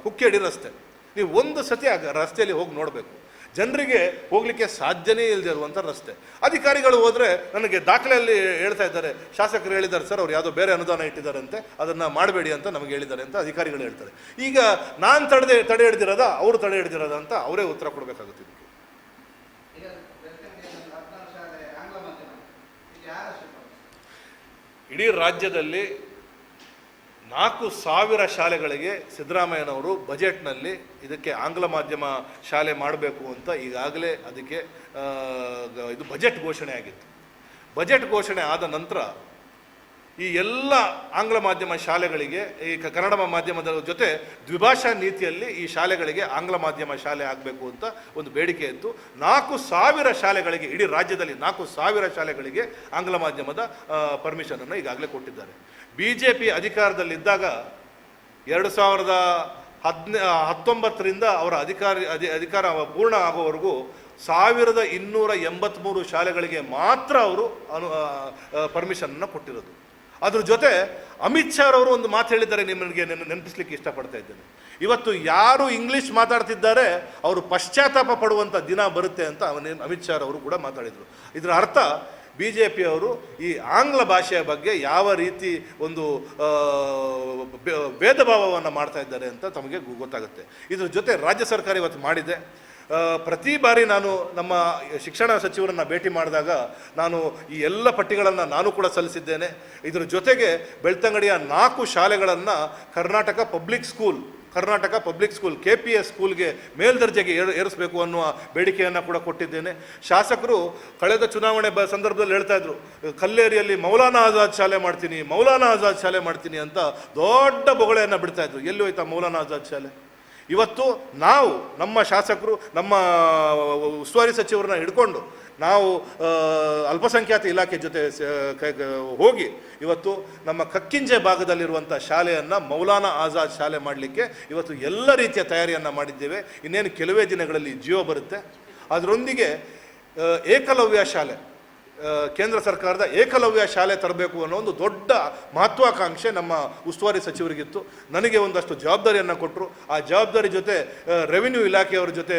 ಕುಕ್ಕೇಡಿ ರಸ್ತೆ, ನೀವು ಒಂದು ಸತಿ ರಸ್ತೆಯಲ್ಲಿ ಹೋಗಿ ನೋಡಬೇಕು. ಜನರಿಗೆ ಹೋಗಲಿಕ್ಕೆ ಸಾಧ್ಯನೇ ಇಲ್ಲದೆ ಇರುವಂಥ ರಸ್ತೆ. ಅಧಿಕಾರಿಗಳು ಹೋದರೆ ನನಗೆ ದಾಖಲೆಯಲ್ಲಿ ಹೇಳ್ತಾ ಇದ್ದಾರೆ, ಶಾಸಕರು ಹೇಳಿದ್ದಾರೆ ಸರ್ ಅವ್ರು ಯಾವುದೋ ಬೇರೆ ಅನುದಾನ ಇಟ್ಟಿದ್ದಾರಂತೆ, ಅದನ್ನು ಮಾಡಬೇಡಿ ಅಂತ ನಮಗೆ ಹೇಳಿದ್ದಾರೆ ಅಂತ ಅಧಿಕಾರಿಗಳು ಹೇಳ್ತಾರೆ. ಈಗ ನಾನು ತಡೆ ಹಿಡಿದಿರೋದ ಅವರು ತಡೆ ಹಿಡಿದಿರೋದ ಅಂತ ಅವರೇ ಉತ್ತರ ಕೊಡಬೇಕಾಗುತ್ತೆ. ಇಡೀ ರಾಜ್ಯದಲ್ಲಿ 4,000 ಶಾಲೆಗಳಿಗೆ ಸಿದ್ದರಾಮಯ್ಯನವರು ಬಜೆಟ್ನಲ್ಲಿ ಇದಕ್ಕೆ ಆಂಗ್ಲ ಮಾಧ್ಯಮ ಶಾಲೆ ಮಾಡಬೇಕು ಅಂತ ಈಗಾಗಲೇ ಅದಕ್ಕೆ ಇದು ಬಜೆಟ್ ಘೋಷಣೆ ಆಗಿತ್ತು. ಬಜೆಟ್ ಘೋಷಣೆ ಆದ ನಂತರ ಈ ಎಲ್ಲ ಆಂಗ್ಲ ಮಾಧ್ಯಮ ಶಾಲೆಗಳಿಗೆ ಈ ಕನ್ನಡ ಮಾಧ್ಯಮದ ಜೊತೆ ದ್ವಿಭಾಷಾ ನೀತಿಯಲ್ಲಿ ಈ ಶಾಲೆಗಳಿಗೆ ಆಂಗ್ಲ ಮಾಧ್ಯಮ ಶಾಲೆ ಆಗಬೇಕು ಅಂತ ಒಂದು ಬೇಡಿಕೆ ಇತ್ತು. 4,000 ಶಾಲೆಗಳಿಗೆ, ಇಡೀ ರಾಜ್ಯದಲ್ಲಿ 4,000 ಶಾಲೆಗಳಿಗೆ ಆಂಗ್ಲ ಮಾಧ್ಯಮದ ಪರ್ಮಿಷನನ್ನು ಈಗಾಗಲೇ ಕೊಟ್ಟಿದ್ದಾರೆ. BJP ಅಧಿಕಾರದಲ್ಲಿದ್ದಾಗ 2019ರಿಂದ ಅವರ ಅಧಿಕಾರ ಪೂರ್ಣ ಆಗೋವರೆಗೂ 1,283 ಶಾಲೆಗಳಿಗೆ ಮಾತ್ರ ಅವರು ಪರ್ಮಿಷನನ್ನು ಕೊಟ್ಟಿರೋದು. ಅದ್ರ ಜೊತೆ ಅಮಿತ್ ಶಾ ಅವರು ಒಂದು ಮಾತು ಹೇಳಿದ್ದಾರೆ, ನಿಮಗೆ ನೆನಪಿಸ್ಲಿಕ್ಕೆ ಇಷ್ಟಪಡ್ತಾ ಇದ್ದೇನೆ. ಇವತ್ತು ಯಾರು ಇಂಗ್ಲೀಷ್ ಮಾತಾಡ್ತಿದ್ದಾರೆ ಅವರು ಪಶ್ಚಾತ್ತಾಪ ಪಡುವಂಥ ದಿನ ಬರುತ್ತೆ ಅಂತ ಅಮಿತ್ ಶಾ ಅವರು ಕೂಡ ಮಾತಾಡಿದರು. ಇದರ ಅರ್ಥ BJP ಅವರು ಈ ಆಂಗ್ಲ ಭಾಷೆಯ ಬಗ್ಗೆ ಯಾವ ರೀತಿ ಒಂದು ಭೇದ ಭಾವವನ್ನು ಮಾಡ್ತಾ ಇದ್ದಾರೆ ಅಂತ ತಮಗೆ ಗೊತ್ತಾಗುತ್ತೆ. ಇದ್ರ ಜೊತೆ ರಾಜ್ಯ ಸರ್ಕಾರ ಇವತ್ತು ಮಾಡಿದೆ. ಪ್ರತಿ ಬಾರಿ ನಾನು ನಮ್ಮ ಶಿಕ್ಷಣ ಸಚಿವರನ್ನು ಭೇಟಿ ಮಾಡಿದಾಗ ನಾನು ಈ ಎಲ್ಲ ಪಟ್ಟಿಗಳನ್ನು ನಾನು ಕೂಡ ಸಲ್ಲಿಸಿದ್ದೇನೆ. ಇದರ ಜೊತೆಗೆ ಬೆಳ್ತಂಗಡಿಯ 4 ಶಾಲೆಗಳನ್ನು ಕರ್ನಾಟಕ ಪಬ್ಲಿಕ್ ಸ್ಕೂಲ್ KPS ಸ್ಕೂಲ್ಗೆ ಮೇಲ್ದರ್ಜೆಗೆ ಏರಿಸಬೇಕು ಅನ್ನುವ ಬೇಡಿಕೆಯನ್ನು ಕೂಡ ಕೊಟ್ಟಿದ್ದೇನೆ. ಶಾಸಕರು ಕಳೆದ ಚುನಾವಣೆ ಸಂದರ್ಭದಲ್ಲಿ ಹೇಳ್ತಾ ಇದ್ರು, ಕಲ್ಲೇರಿಯಲ್ಲಿ ಮೌಲಾನಾ ಆಜಾದ್ ಶಾಲೆ ಮಾಡ್ತೀನಿ ಅಂತ ದೊಡ್ಡ ಬೊಗಳೆಯನ್ನು ಬಿಡ್ತಾ ಇದ್ರು. ಎಲ್ಲಿ ಹೋಯ್ತಾ ಮೌಲಾನಾ ಆಜಾದ್ ಶಾಲೆ? ಇವತ್ತು ನಾವು ನಮ್ಮ ಶಾಸಕರು, ನಮ್ಮ ಉಸ್ತುವಾರಿ ಸಚಿವರನ್ನ ಹಿಡ್ಕೊಂಡು ನಾವು ಅಲ್ಪಸಂಖ್ಯಾತ ಇಲಾಖೆ ಜೊತೆ ಹೋಗಿ ಇವತ್ತು ನಮ್ಮ ಕಕ್ಕಿಂಜೆ ಭಾಗದಲ್ಲಿರುವಂಥ ಶಾಲೆಯನ್ನು ಮೌಲಾನಾ ಆಜಾದ್ ಶಾಲೆ ಮಾಡಲಿಕ್ಕೆ ಇವತ್ತು ಎಲ್ಲ ರೀತಿಯ ತಯಾರಿಯನ್ನು ಮಾಡಿದ್ದೇವೆ. ಇನ್ನೇನು ಕೆಲವೇ ದಿನಗಳಲ್ಲಿ ಜಿಯೋ ಬರುತ್ತೆ. ಅದರೊಂದಿಗೆ ಏಕಲವ್ಯ ಶಾಲೆ, ಕೇಂದ್ರ ಸರ್ಕಾರದ ಏಕಲವ್ಯ ಶಾಲೆ ತರಬೇಕು ಅನ್ನೋ ಒಂದು ದೊಡ್ಡ ಮಹತ್ವಾಕಾಂಕ್ಷೆ ನಮ್ಮ ಉಸ್ತುವಾರಿ ಸಚಿವರಿಗಿತ್ತು. ನನಗೆ ಒಂದಷ್ಟು ಜವಾಬ್ದಾರಿಯನ್ನು ಕೊಟ್ಟರು. ಆ ಜವಾಬ್ದಾರಿ ಜೊತೆ ರೆವಿನ್ಯೂ ಇಲಾಖೆಯವರ ಜೊತೆ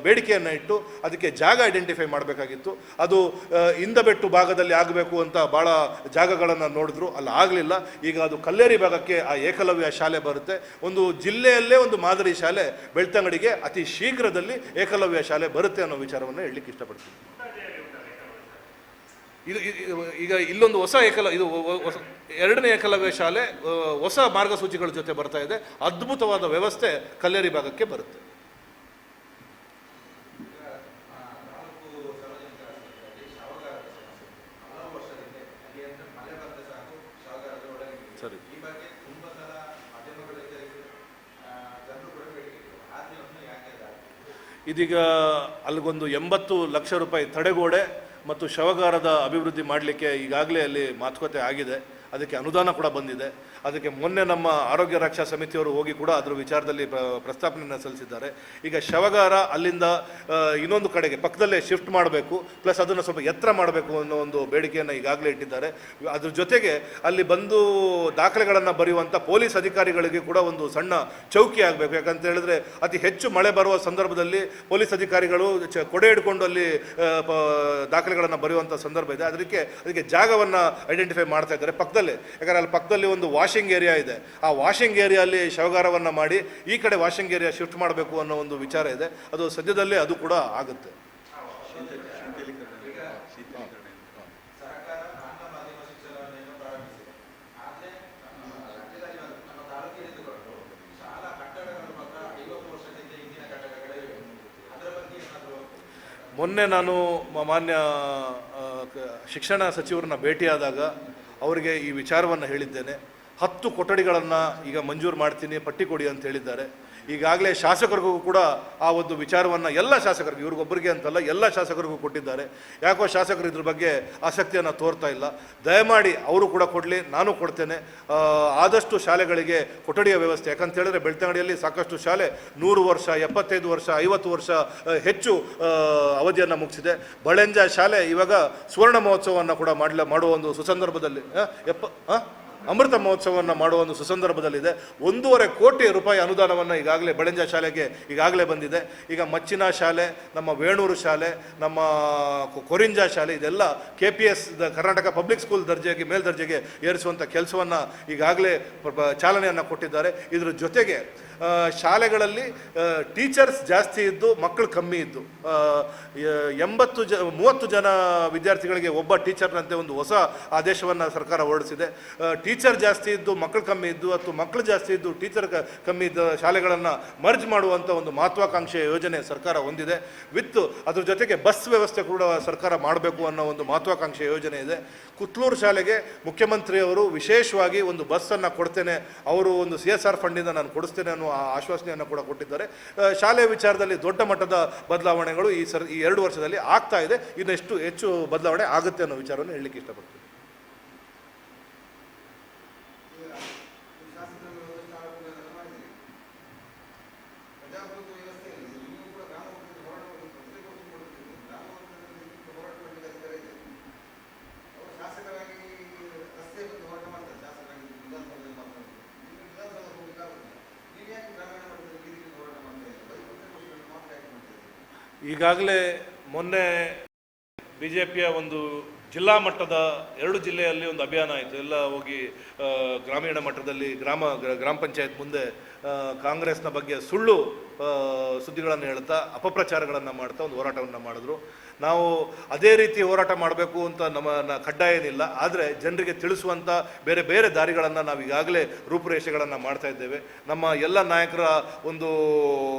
ಬೇಡಿಕೆಯನ್ನು ಇಟ್ಟು ಅದಕ್ಕೆ ಜಾಗ ಐಡೆಂಟಿಫೈ ಮಾಡಬೇಕಾಗಿತ್ತು. ಅದು ಇಂದಬೆಟ್ಟು ಭಾಗದಲ್ಲಿ ಆಗಬೇಕು ಅಂತ ಭಾಳ ಜಾಗಗಳನ್ನು ನೋಡಿದ್ರು, ಅಲ್ಲಿ ಆಗಲಿಲ್ಲ. ಈಗ ಅದು ಕಲ್ಲೇರಿ ಭಾಗಕ್ಕೆ ಆ ಏಕಲವ್ಯ ಶಾಲೆ ಬರುತ್ತೆ. ಒಂದು ಜಿಲ್ಲೆಯಲ್ಲೇ ಒಂದು ಮಾದರಿ ಶಾಲೆ ಬೆಳ್ತಂಗಡಿಗೆ ಅತಿ ಶೀಘ್ರದಲ್ಲಿ ಏಕಲವ್ಯ ಶಾಲೆ ಬರುತ್ತೆ ಅನ್ನೋ ವಿಚಾರವನ್ನು ಹೇಳಲಿಕ್ಕೆ ಇಷ್ಟಪಡ್ತೀನಿ. ಈಗ ಇಲ್ಲೊಂದು ಹೊಸ ಎರಡನೇ ಏಕಲವ್ಯ ಶಾಲೆ ಹೊಸ ಮಾರ್ಗಸೂಚಿಗಳ ಜೊತೆ ಬರ್ತಾ ಇದೆ. ಅದ್ಭುತವಾದ ವ್ಯವಸ್ಥೆ ಕಲ್ಲೇರಿ ಭಾಗಕ್ಕೆ ಬರುತ್ತೆ. ಸರಿ, ಇದೀಗ ಅಲ್ಲಿಗೊಂದು 80 ಲಕ್ಷ ರೂಪಾಯಿ ತಡೆಗೋಡೆ ಮತ್ತು ಶವಗಾರದ ಅಭಿವೃದ್ಧಿ ಮಾಡಲಿಕ್ಕೆ ಈಗಾಗಲೇ ಅಲ್ಲಿ ಮಾತುಕತೆ ಆಗಿದೆ. ಅದಕ್ಕೆ ಅನುದಾನ ಕೂಡ ಬಂದಿದೆ. ಅದಕ್ಕೆ ಮೊನ್ನೆ ನಮ್ಮ ಆರೋಗ್ಯ ರಕ್ಷಾ ಸಮಿತಿಯವರು ಹೋಗಿ ಕೂಡ ಅದರ ವಿಚಾರದಲ್ಲಿ ಪ್ರಸ್ತಾಪನೆಯನ್ನು ಸಲ್ಲಿಸಿದ್ದಾರೆ. ಈಗ ಶವಗಾರ ಅಲ್ಲಿಂದ ಇನ್ನೊಂದು ಕಡೆಗೆ ಪಕ್ಕದಲ್ಲೇ ಶಿಫ್ಟ್ ಮಾಡಬೇಕು, ಪ್ಲಸ್ ಅದನ್ನು ಸ್ವಲ್ಪ ಎತ್ತರ ಮಾಡಬೇಕು ಅನ್ನೋ ಒಂದು ಬೇಡಿಕೆಯನ್ನು ಈಗಾಗಲೇ ಇಟ್ಟಿದ್ದಾರೆ. ಅದ್ರ ಜೊತೆಗೆ ಅಲ್ಲಿ ಬಂದು ದಾಖಲೆಗಳನ್ನು ಬರೆಯುವಂಥ ಪೊಲೀಸ್ ಅಧಿಕಾರಿಗಳಿಗೆ ಕೂಡ ಒಂದು ಸಣ್ಣ ಚೌಕಿ ಆಗಬೇಕು. ಯಾಕಂತ ಹೇಳಿದ್ರೆ ಅತಿ ಹೆಚ್ಚು ಮಳೆ ಬರುವ ಸಂದರ್ಭದಲ್ಲಿ ಪೊಲೀಸ್ ಅಧಿಕಾರಿಗಳು ಕೊಡೆ ಹಿಡ್ಕೊಂಡು ಅಲ್ಲಿ ದಾಖಲೆಗಳನ್ನು ಬರೆಯುವಂಥ ಸಂದರ್ಭ ಇದೆ. ಅದಕ್ಕೆ ಜಾಗವನ್ನು ಐಡೆಂಟಿಫೈ ಮಾಡ್ತಾ ಇದ್ದಾರೆ ಪಕ್ಕದಲ್ಲೇ. ಯಾಕಂದರೆ ಅಲ್ಲಿ ಪಕ್ಕದಲ್ಲಿ ಒಂದು ವಾಷಿಂಗ್ ಏರಿಯಾ ಇದೆ. ಆ ವಾಷಿಂಗ್ ಏರಿಯಲ್ಲಿ ಶವಗಾರವನ್ನು ಮಾಡಿ ಈ ಕಡೆ ವಾಷಿಂಗ್ ಏರಿಯಾ ಶಿಫ್ಟ್ ಮಾಡಬೇಕು ಅನ್ನೋ ಒಂದು ವಿಚಾರ ಇದೆ. ಅದು ಸದ್ಯದಲ್ಲೇ ಅದು ಕೂಡ ಆಗುತ್ತೆ. ಮೊನ್ನೆ ನಾನು ಮಾನ್ಯ ಶಿಕ್ಷಣ ಸಚಿವರನ್ನ ಭೇಟಿಯಾದಾಗ ಅವರಿಗೆ ಈ ವಿಚಾರವನ್ನು ಹೇಳಿದ್ದೇನೆ. 10 ಕೊಠಡಿಗಳನ್ನು ಈಗ ಮಂಜೂರು ಮಾಡ್ತೀನಿ, ಪಟ್ಟಿ ಕೊಡಿ ಅಂತ ಹೇಳಿದ್ದಾರೆ. ಈಗಾಗಲೇ ಶಾಸಕರಿಗೂ ಕೂಡ ಆ ಒಂದು ವಿಚಾರವನ್ನು ಎಲ್ಲ ಶಾಸಕರಿಗೂ, ಇವ್ರಿಗೊಬ್ಬರಿಗೆ ಅಂತಲ್ಲ ಎಲ್ಲ ಶಾಸಕರಿಗೂ ಕೊಟ್ಟಿದ್ದಾರೆ. ಯಾಕೋ ಶಾಸಕರು ಇದ್ರ ಬಗ್ಗೆ ಆಸಕ್ತಿಯನ್ನು ತೋರ್ತಾ ಇಲ್ಲ. ದಯಮಾಡಿ ಅವರು ಕೂಡ ಕೊಡಲಿ, ನಾನು ಕೊಡ್ತೇನೆ. ಆದಷ್ಟು ಶಾಲೆಗಳಿಗೆ ಕೊಠಡಿಯ ವ್ಯವಸ್ಥೆ, ಯಾಕಂತ ಹೇಳಿದ್ರೆ ಬೆಳ್ತಂಗಡಿಯಲ್ಲಿ ಸಾಕಷ್ಟು ಶಾಲೆ 100 ವರ್ಷ, 75 ವರ್ಷ, 50 ವರ್ಷ ಹೆಚ್ಚು ಅವಧಿಯನ್ನು ಮುಗಿಸಿದೆ. ಬಳೆಂಜ ಶಾಲೆ ಇವಾಗ ಸುವರ್ಣ ಮಹೋತ್ಸವವನ್ನು ಕೂಡ ಮಾಡುವ ಒಂದು ಸುಸಂದರ್ಭದಲ್ಲಿ ಅಮೃತ ಮಹೋತ್ಸವವನ್ನು ಮಾಡುವ ಒಂದು ಸುಸಂದರ್ಭದಲ್ಲಿದೆ. 1.5 ಕೋಟಿ ರೂಪಾಯಿ ಅನುದಾನವನ್ನು ಈಗಾಗಲೇ ಬಳೆಂಜ ಶಾಲೆಗೆ ಈಗಾಗಲೇ ಬಂದಿದೆ. ಈಗ ಮಚ್ಚಿನ ಶಾಲೆ, ನಮ್ಮ ವೇಣೂರು ಶಾಲೆ, ನಮ್ಮ ಕೊರಿಂಜ ಶಾಲೆ, ಇದೆಲ್ಲ KPS ಕರ್ನಾಟಕ ಪಬ್ಲಿಕ್ ಸ್ಕೂಲ್ ದರ್ಜೆಗೆ ಮೇಲ್ದರ್ಜೆಗೆ ಏರಿಸುವಂಥ ಕೆಲಸವನ್ನು ಈಗಾಗಲೇ ಚಾಲನೆಯನ್ನು ಕೊಟ್ಟಿದ್ದಾರೆ. ಇದರ ಜೊತೆಗೆ ಶಾಲೆಗಳಲ್ಲಿ ಟೀಚರ್ಸ್ ಜಾಸ್ತಿ ಇದ್ದು ಮಕ್ಕಳು ಕಮ್ಮಿ ಇದ್ದು 30 ಜನ ವಿದ್ಯಾರ್ಥಿಗಳಿಗೆ ಒಬ್ಬ ಟೀಚರ್ನಂತೆ ಒಂದು ಹೊಸ ಆದೇಶವನ್ನು ಸರ್ಕಾರ ಹೊರಡಿಸಿದೆ. ಟೀಚರ್ ಜಾಸ್ತಿ ಇದ್ದು ಮಕ್ಕಳು ಕಮ್ಮಿ ಇದ್ದು ಅಥವಾ ಮಕ್ಕಳು ಜಾಸ್ತಿ ಇದ್ದು ಟೀಚರ್ ಕಮ್ಮಿ ಇದ್ದ ಶಾಲೆಗಳನ್ನು ಮರ್ಜ್ ಮಾಡುವಂಥ ಒಂದು ಮಹತ್ವಾಕಾಂಕ್ಷೆಯ ಯೋಜನೆ ಸರ್ಕಾರ ಹೊಂದಿದೆ. ಅದ್ರ ಜೊತೆಗೆ ಬಸ್ ವ್ಯವಸ್ಥೆ ಕೂಡ ಸರ್ಕಾರ ಮಾಡಬೇಕು ಅನ್ನೋ ಒಂದು ಮಹತ್ವಾಕಾಂಕ್ಷೆಯ ಯೋಜನೆ ಇದೆ. ಕುತ್ಲೂರು ಶಾಲೆಗೆ ಮುಖ್ಯಮಂತ್ರಿಯವರು ವಿಶೇಷವಾಗಿ ಒಂದು ಬಸ್ಸನ್ನು ಕೊಡ್ತೇನೆ, ಅವರು ಒಂದು CSR ಫಂಡಿಂದ ನಾನು ಕೊಡಿಸ್ತೇನೆ ಅನ್ನೋ ಆಶ್ವಾಸನೆಯನ್ನು ಕೂಡ ಕೊಟ್ಟಿದ್ದಾರೆ. ಶಾಲೆಯ ವಿಚಾರದಲ್ಲಿ ದೊಡ್ಡ ಮಟ್ಟದ ಬದಲಾವಣೆಗಳು ಈ 2 ವರ್ಷದಲ್ಲಿ ಆಗ್ತಾ ಇದೆ. ಇನ್ನೆಷ್ಟು ಹೆಚ್ಚು ಬದಲಾವಣೆ ಆಗುತ್ತೆ ಅನ್ನೋ ವಿಚಾರವನ್ನು ಹೇಳಲಿಕ್ಕೆ ಇಷ್ಟಪಡ್ತೀನಿ. ಈಗಾಗಲೇ ಮೊನ್ನೆ BJPಯ ಒಂದು ಜಿಲ್ಲಾ ಮಟ್ಟದ 2 ಜಿಲ್ಲೆಯಲ್ಲಿ ಒಂದು ಅಭಿಯಾನ ಆಯಿತು. ಎಲ್ಲ ಹೋಗಿ ಗ್ರಾಮೀಣ ಮಟ್ಟದಲ್ಲಿ ಗ್ರಾಮ ಪಂಚಾಯತ್ ಮುಂದೆ ಕಾಂಗ್ರೆಸ್ನ ಬಗ್ಗೆ ಸುಳ್ಳು ಸುದ್ದಿಗಳನ್ನು ಹೇಳ್ತಾ ಅಪಪ್ರಚಾರಗಳನ್ನು ಮಾಡ್ತಾ ಒಂದು ಹೋರಾಟವನ್ನು ಮಾಡಿದ್ರು. ನಾವು ಅದೇ ರೀತಿ ಹೋರಾಟ ಮಾಡಬೇಕು ಅಂತ ನಮ್ಮ ಕಡ್ಡಾಯ ಏನಿಲ್ಲ, ಆದರೆ ಜನರಿಗೆ ತಿಳಿಸುವಂಥ ಬೇರೆ ಬೇರೆ ದಾರಿಗಳನ್ನು ನಾವು ಈಗಾಗಲೇ ರೂಪುರೇಷೆಗಳನ್ನು ಮಾಡ್ತಾ ಇದ್ದೇವೆ. ನಮ್ಮ ಎಲ್ಲ ನಾಯಕರ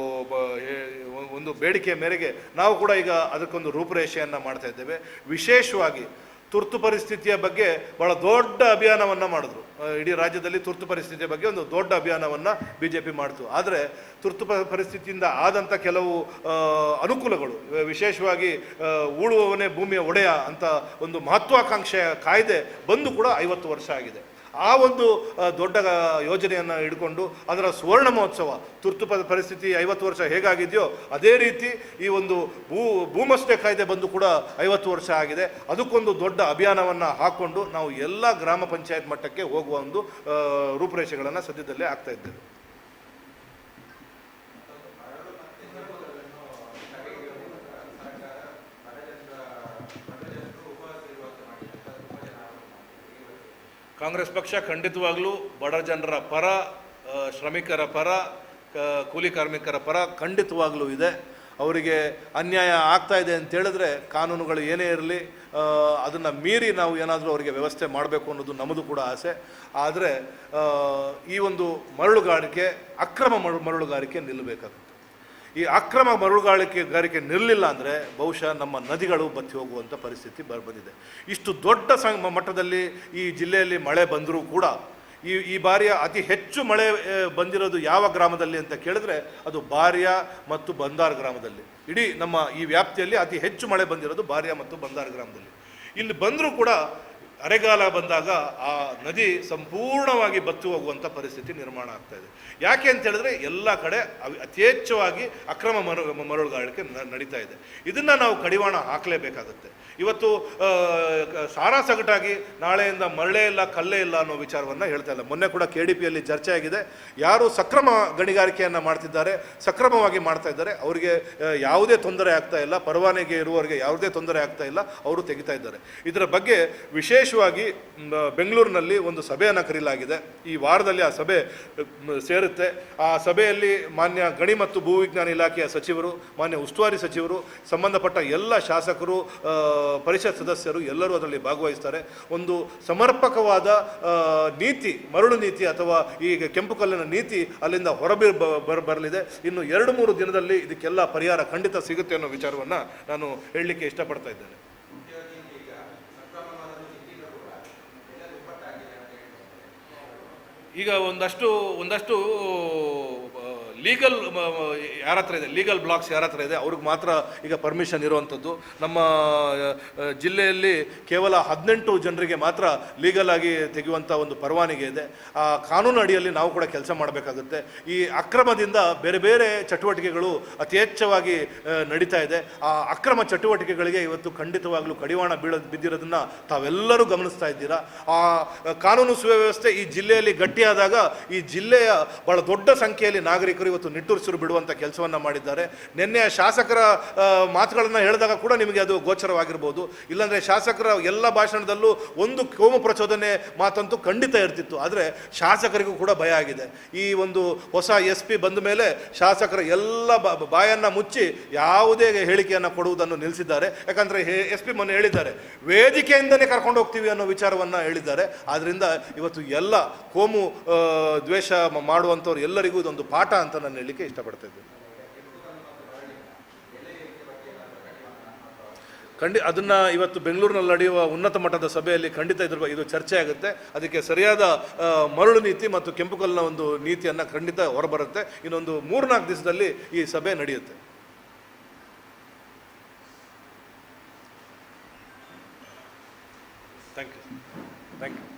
ಒಂದು ಬೇಡಿಕೆಯ ಮೇರೆಗೆ ನಾವು ಕೂಡ ಈಗ ಅದಕ್ಕೊಂದು ರೂಪುರೇಷೆಯನ್ನು ಮಾಡ್ತಾ ಇದ್ದೇವೆ. ವಿಶೇಷವಾಗಿ ತುರ್ತು ಪರಿಸ್ಥಿತಿಯ ಬಗ್ಗೆ ಬಹಳ ದೊಡ್ಡ ಅಭಿಯಾನವನ್ನು ಮಾಡಿದ್ರು. ಇಡೀ ರಾಜ್ಯದಲ್ಲಿ ತುರ್ತು ಪರಿಸ್ಥಿತಿಯ ಬಗ್ಗೆ ಒಂದು ದೊಡ್ಡ ಅಭಿಯಾನವನ್ನು BJP ಮಾಡ್ತು. ಆದರೆ ತುರ್ತು ಪರಿಸ್ಥಿತಿಯಿಂದ ಆದಂಥ ಕೆಲವು ಅನುಕೂಲಗಳು, ವಿಶೇಷವಾಗಿ ಉಳುವವನೇ ಭೂಮಿಯ ಒಡೆಯ ಅಂತ ಒಂದು ಮಹತ್ವಾಕಾಂಕ್ಷೆಯ ಕಾಯ್ದೆ ಬಂದು ಕೂಡ 50 ವರ್ಷ ಆಗಿದೆ. ಆ ಒಂದು ದೊಡ್ಡ ಯೋಜನೆಯನ್ನು ಹಿಡ್ಕೊಂಡು ಅದರ ಸುವರ್ಣ ಮಹೋತ್ಸವ, ತುರ್ತು ಪರಿಸ್ಥಿತಿ 50 ವರ್ಷ ಹೇಗಾಗಿದೆಯೋ ಅದೇ ರೀತಿ ಈ ಒಂದು ಭೂಮಸ್ತೆ ಕಾಯ್ದೆ ಬಂದು ಕೂಡ 50 ವರ್ಷ ಆಗಿದೆ. ಅದಕ್ಕೊಂದು ದೊಡ್ಡ ಅಭಿಯಾನವನ್ನು ಹಾಕ್ಕೊಂಡು ನಾವು ಎಲ್ಲ ಗ್ರಾಮ ಪಂಚಾಯತ್ ಮಟ್ಟಕ್ಕೆ ಹೋಗುವ ಒಂದು ರೂಪುರೇಷೆಗಳನ್ನು ಸದ್ಯದಲ್ಲೇ ಆಗ್ತಾ ಇದ್ದೇವೆ. ಕಾಂಗ್ರೆಸ್ ಪಕ್ಷ ಖಂಡಿತವಾಗಲೂ ಬಡ ಜನರ ಪರ, ಶ್ರಮಿಕರ ಪರ, ಕೂಲಿ ಕಾರ್ಮಿಕರ ಪರ ಖಂಡಿತವಾಗಲೂ ಇದೆ. ಅವರಿಗೆ ಅನ್ಯಾಯ ಆಗ್ತಾ ಇದೆ ಅಂತ ಹೇಳಿದ್ರೆ ಕಾನೂನುಗಳು ಏನೇ ಇರಲಿ ಅದನ್ನು ಮೀರಿ ನಾವು ಏನಾದರೂ ಅವರಿಗೆ ವ್ಯವಸ್ಥೆ ಮಾಡಬೇಕು ಅನ್ನೋದು ನಮ್ಮದು ಕೂಡ ಆಸೆ. ಆದರೆ ಈ ಒಂದು ಮರಳುಗಾರಿಕೆ, ಅಕ್ರಮ ಮರಳುಗಾರಿಕೆ ನಿಲ್ಲಬೇಕಾಗುತ್ತೆ. ಈ ಅಕ್ರಮ ಮರಳುಗಾರಿಕೆ ನಿಲ್ಲಲಿಲ್ಲ ಅಂದರೆ ಬಹುಶಃ ನಮ್ಮ ನದಿಗಳು ಬತ್ತಿ ಹೋಗುವಂಥ ಪರಿಸ್ಥಿತಿ ಬಂದಿದೆ. ಇಷ್ಟು ದೊಡ್ಡ ಮಟ್ಟದಲ್ಲಿ ಈ ಜಿಲ್ಲೆಯಲ್ಲಿ ಮಳೆ ಬಂದರೂ ಕೂಡ ಈ ಬಾರಿಯ ಅತಿ ಹೆಚ್ಚು ಮಳೆ ಬಂದಿರೋದು ಯಾವ ಗ್ರಾಮದಲ್ಲಿ ಅಂತ ಕೇಳಿದ್ರೆ ಅದು ಬಾರ್ಯ ಮತ್ತು ಬಂದಾರ್ ಗ್ರಾಮದಲ್ಲಿ. ಇಡೀ ನಮ್ಮ ಈ ವ್ಯಾಪ್ತಿಯಲ್ಲಿ ಅತಿ ಹೆಚ್ಚು ಮಳೆ ಬಂದಿರೋದು ಬಾರ್ಯ ಮತ್ತು ಬಂದಾರ್ ಗ್ರಾಮದಲ್ಲಿ. ಇಲ್ಲಿ ಬಂದರೂ ಕೂಡ ಅರೆಗಾಲ ಬಂದಾಗ ಆ ನದಿ ಸಂಪೂರ್ಣವಾಗಿ ಬತ್ತಿ ಹೋಗುವಂಥ ಪರಿಸ್ಥಿತಿ ನಿರ್ಮಾಣ ಆಗ್ತಾ ಇದೆ. ಯಾಕೆ ಅಂತ ಹೇಳಿದ್ರೆ ಎಲ್ಲ ಕಡೆ ಯಥೇಚ್ಛವಾಗಿ ಅಕ್ರಮ ಮರಳುಗಾರಿಕೆ ನಡೀತಾ ಇದೆ. ಇದನ್ನು ನಾವು ಕಡಿವಾಣ ಹಾಕಲೇಬೇಕಾಗುತ್ತೆ. ಇವತ್ತು ಸಾರಾಸಗಟಾಗಿ ನಾಳೆಯಿಂದ ಮರಳೇ ಇಲ್ಲ ಕಲ್ಲೇ ಇಲ್ಲ ಅನ್ನೋ ವಿಚಾರವನ್ನು ಹೇಳ್ತಾ ಇಲ್ಲ. ಮೊನ್ನೆ ಕೂಡ KDPಯಲ್ಲಿ ಚರ್ಚೆ ಆಗಿದೆ. ಯಾರು ಸಕ್ರಮ ಗಣಿಗಾರಿಕೆಯನ್ನು ಮಾಡ್ತಿದ್ದಾರೆ, ಸಕ್ರಮವಾಗಿ ಮಾಡ್ತಾ ಇದ್ದಾರೆ, ಅವರಿಗೆ ಯಾವುದೇ ತೊಂದರೆ ಆಗ್ತಾ ಇಲ್ಲ, ಪರವಾನಗಿ ಇರುವವರಿಗೆ ಯಾವುದೇ ತೊಂದರೆ ಆಗ್ತಾ ಇಲ್ಲ, ಅವರು ತೆಗಿತಾ ಇದ್ದಾರೆ. ಇದರ ಬಗ್ಗೆ ವಿಶೇಷವಾಗಿ ಬೆಂಗಳೂರಿನಲ್ಲಿ ಒಂದು ಸಭೆಯನ್ನು ಕರೆಯಲಾಗಿದೆ. ಈ ವಾರದಲ್ಲಿ ಆ ಸಭೆ ಸೇರುತ್ತೆ. ಆ ಸಭೆಯಲ್ಲಿ ಮಾನ್ಯ ಗಣಿ ಮತ್ತು ಭೂವಿಜ್ಞಾನ ಇಲಾಖೆಯ ಸಚಿವರು, ಮಾನ್ಯ ಉಸ್ತುವಾರಿ ಸಚಿವರು, ಸಂಬಂಧಪಟ್ಟ ಎಲ್ಲ ಶಾಸಕರು, ಪರಿಷತ್ ಸದಸ್ಯರು ಎಲ್ಲರೂ ಅದರಲ್ಲಿ ಭಾಗವಹಿಸ್ತಾರೆ. ಒಂದು ಸಮರ್ಪಕವಾದ ನೀತಿ, ಮರಳು ನೀತಿ ಅಥವಾ ಈಗ ಕೆಂಪು ಕಲ್ಲಿನ ನೀತಿ ಅಲ್ಲಿಂದ ಬರಲಿದೆ. ಇನ್ನು 2-3 ದಿನದಲ್ಲಿ ಇದಕ್ಕೆಲ್ಲ ಪರಿಹಾರ ಖಂಡಿತ ಸಿಗುತ್ತೆ ಅನ್ನೋ ವಿಚಾರವನ್ನು ನಾನು ಹೇಳಲಿಕ್ಕೆ ಇಷ್ಟಪಡ್ತಾ ಇದ್ದೇನೆ. ಈಗ ಒಂದಷ್ಟು ಲೀಗಲ್ ಯಾರ ಹತ್ರ ಇದೆ, ಲೀಗಲ್ ಬ್ಲಾಕ್ಸ್ ಯಾರ ಹತ್ರ ಇದೆ ಅವ್ರಿಗೆ ಮಾತ್ರ ಈಗ ಪರ್ಮಿಷನ್ ಇರುವಂಥದ್ದು. ನಮ್ಮ ಜಿಲ್ಲೆಯಲ್ಲಿ ಕೇವಲ 18 ಜನರಿಗೆ ಮಾತ್ರ ಲೀಗಲ್ ಆಗಿ ತೆಗೆಯುವಂಥ ಒಂದು ಪರವಾನಗಿ ಇದೆ. ಆ ಕಾನೂನು ಅಡಿಯಲ್ಲಿ ನಾವು ಕೂಡ ಕೆಲಸ ಮಾಡಬೇಕಾಗುತ್ತೆ. ಈ ಅಕ್ರಮದಿಂದ ಬೇರೆ ಬೇರೆ ಚಟುವಟಿಕೆಗಳು ಅತಿ ಹೆಚ್ಚವಾಗಿ ನಡೀತಾ ಇದೆ. ಆ ಅಕ್ರಮ ಚಟುವಟಿಕೆಗಳಿಗೆ ಇವತ್ತು ಖಂಡಿತವಾಗ್ಲೂ ಕಡಿವಾಣ ಬಿದ್ದಿರೋದನ್ನು ತಾವೆಲ್ಲರೂ ಗಮನಿಸ್ತಾ ಇದ್ದೀರಾ. ಆ ಕಾನೂನು ಸುವ್ಯವಸ್ಥೆ ಈ ಜಿಲ್ಲೆಯಲ್ಲಿ ಗಟ್ಟಿಯಾದಾಗ ಈ ಜಿಲ್ಲೆಯ ಬಹಳ ದೊಡ್ಡ ಸಂಖ್ಯೆಯಲ್ಲಿ ನಾಗರಿಕರು ಇವತ್ತು ನಿಟ್ಟುಸಿರು ಬಿಡುವಂಥ ಕೆಲಸವನ್ನು ಮಾಡಿದ್ದಾರೆ. ನಿನ್ನೆ ಶಾಸಕರ ಮಾತುಗಳನ್ನು ಹೇಳಿದಾಗ ಕೂಡ ನಿಮಗೆ ಅದು ಗೋಚರವಾಗಿರ್ಬೋದು. ಇಲ್ಲಾಂದರೆ ಶಾಸಕರ ಎಲ್ಲ ಭಾಷಣದಲ್ಲೂ ಒಂದು ಕೋಮು ಪ್ರಚೋದನೆ ಮಾತಂತೂ ಖಂಡಿತ ಇರ್ತಿತ್ತು. ಆದರೆ ಶಾಸಕರಿಗೂ ಕೂಡ ಭಯ ಆಗಿದೆ. ಈ ಒಂದು ಹೊಸ SP ಬಂದ ಮೇಲೆ ಶಾಸಕರ ಎಲ್ಲ ಬಾಯನ್ನು ಮುಚ್ಚಿ ಯಾವುದೇ ಹೇಳಿಕೆಯನ್ನು ಕೊಡುವುದನ್ನು ನಿಲ್ಲಿಸಿದ್ದಾರೆ. ಯಾಕಂದರೆ SP ಮೊನ್ನೆ ಹೇಳಿದ್ದಾರೆ, ವೇದಿಕೆಯಿಂದಲೇ ಕರ್ಕೊಂಡು ಹೋಗ್ತೀವಿ ಅನ್ನೋ ವಿಚಾರವನ್ನು ಹೇಳಿದ್ದಾರೆ. ಆದ್ದರಿಂದ ಇವತ್ತು ಎಲ್ಲ ಕೋಮು ದ್ವೇಷ ಮಾಡುವಂಥವ್ರು ಎಲ್ಲರಿಗೂ ಇದೊಂದು ಪಾಠ ಅಂತ ನಾನು ಹೇಳಲಿಕ್ಕೆ ಇಷ್ಟಪಡ್ತಾ ಇದ್ದೇನೆ. ಅದನ್ನು ಇವತ್ತು ಬೆಂಗಳೂರಿನಲ್ಲಿ ನಡೆಯುವ ಉನ್ನತ ಮಟ್ಟದ ಸಭೆಯಲ್ಲಿ ಖಂಡಿತ ಇದು ಚರ್ಚೆ ಆಗುತ್ತೆ. ಅದಕ್ಕೆ ಸರಿಯಾದ ಮರಳು ನೀತಿ ಮತ್ತು ಕೆಂಪು ಕಲ್ಲಿನ ಒಂದು ನೀತಿಯನ್ನು ಖಂಡಿತ ಹೊರಬರುತ್ತೆ. ಇನ್ನೊಂದು 3-4 ದಿವಸದಲ್ಲಿ ಈ ಸಭೆ ನಡೆಯುತ್ತೆ. Thank you.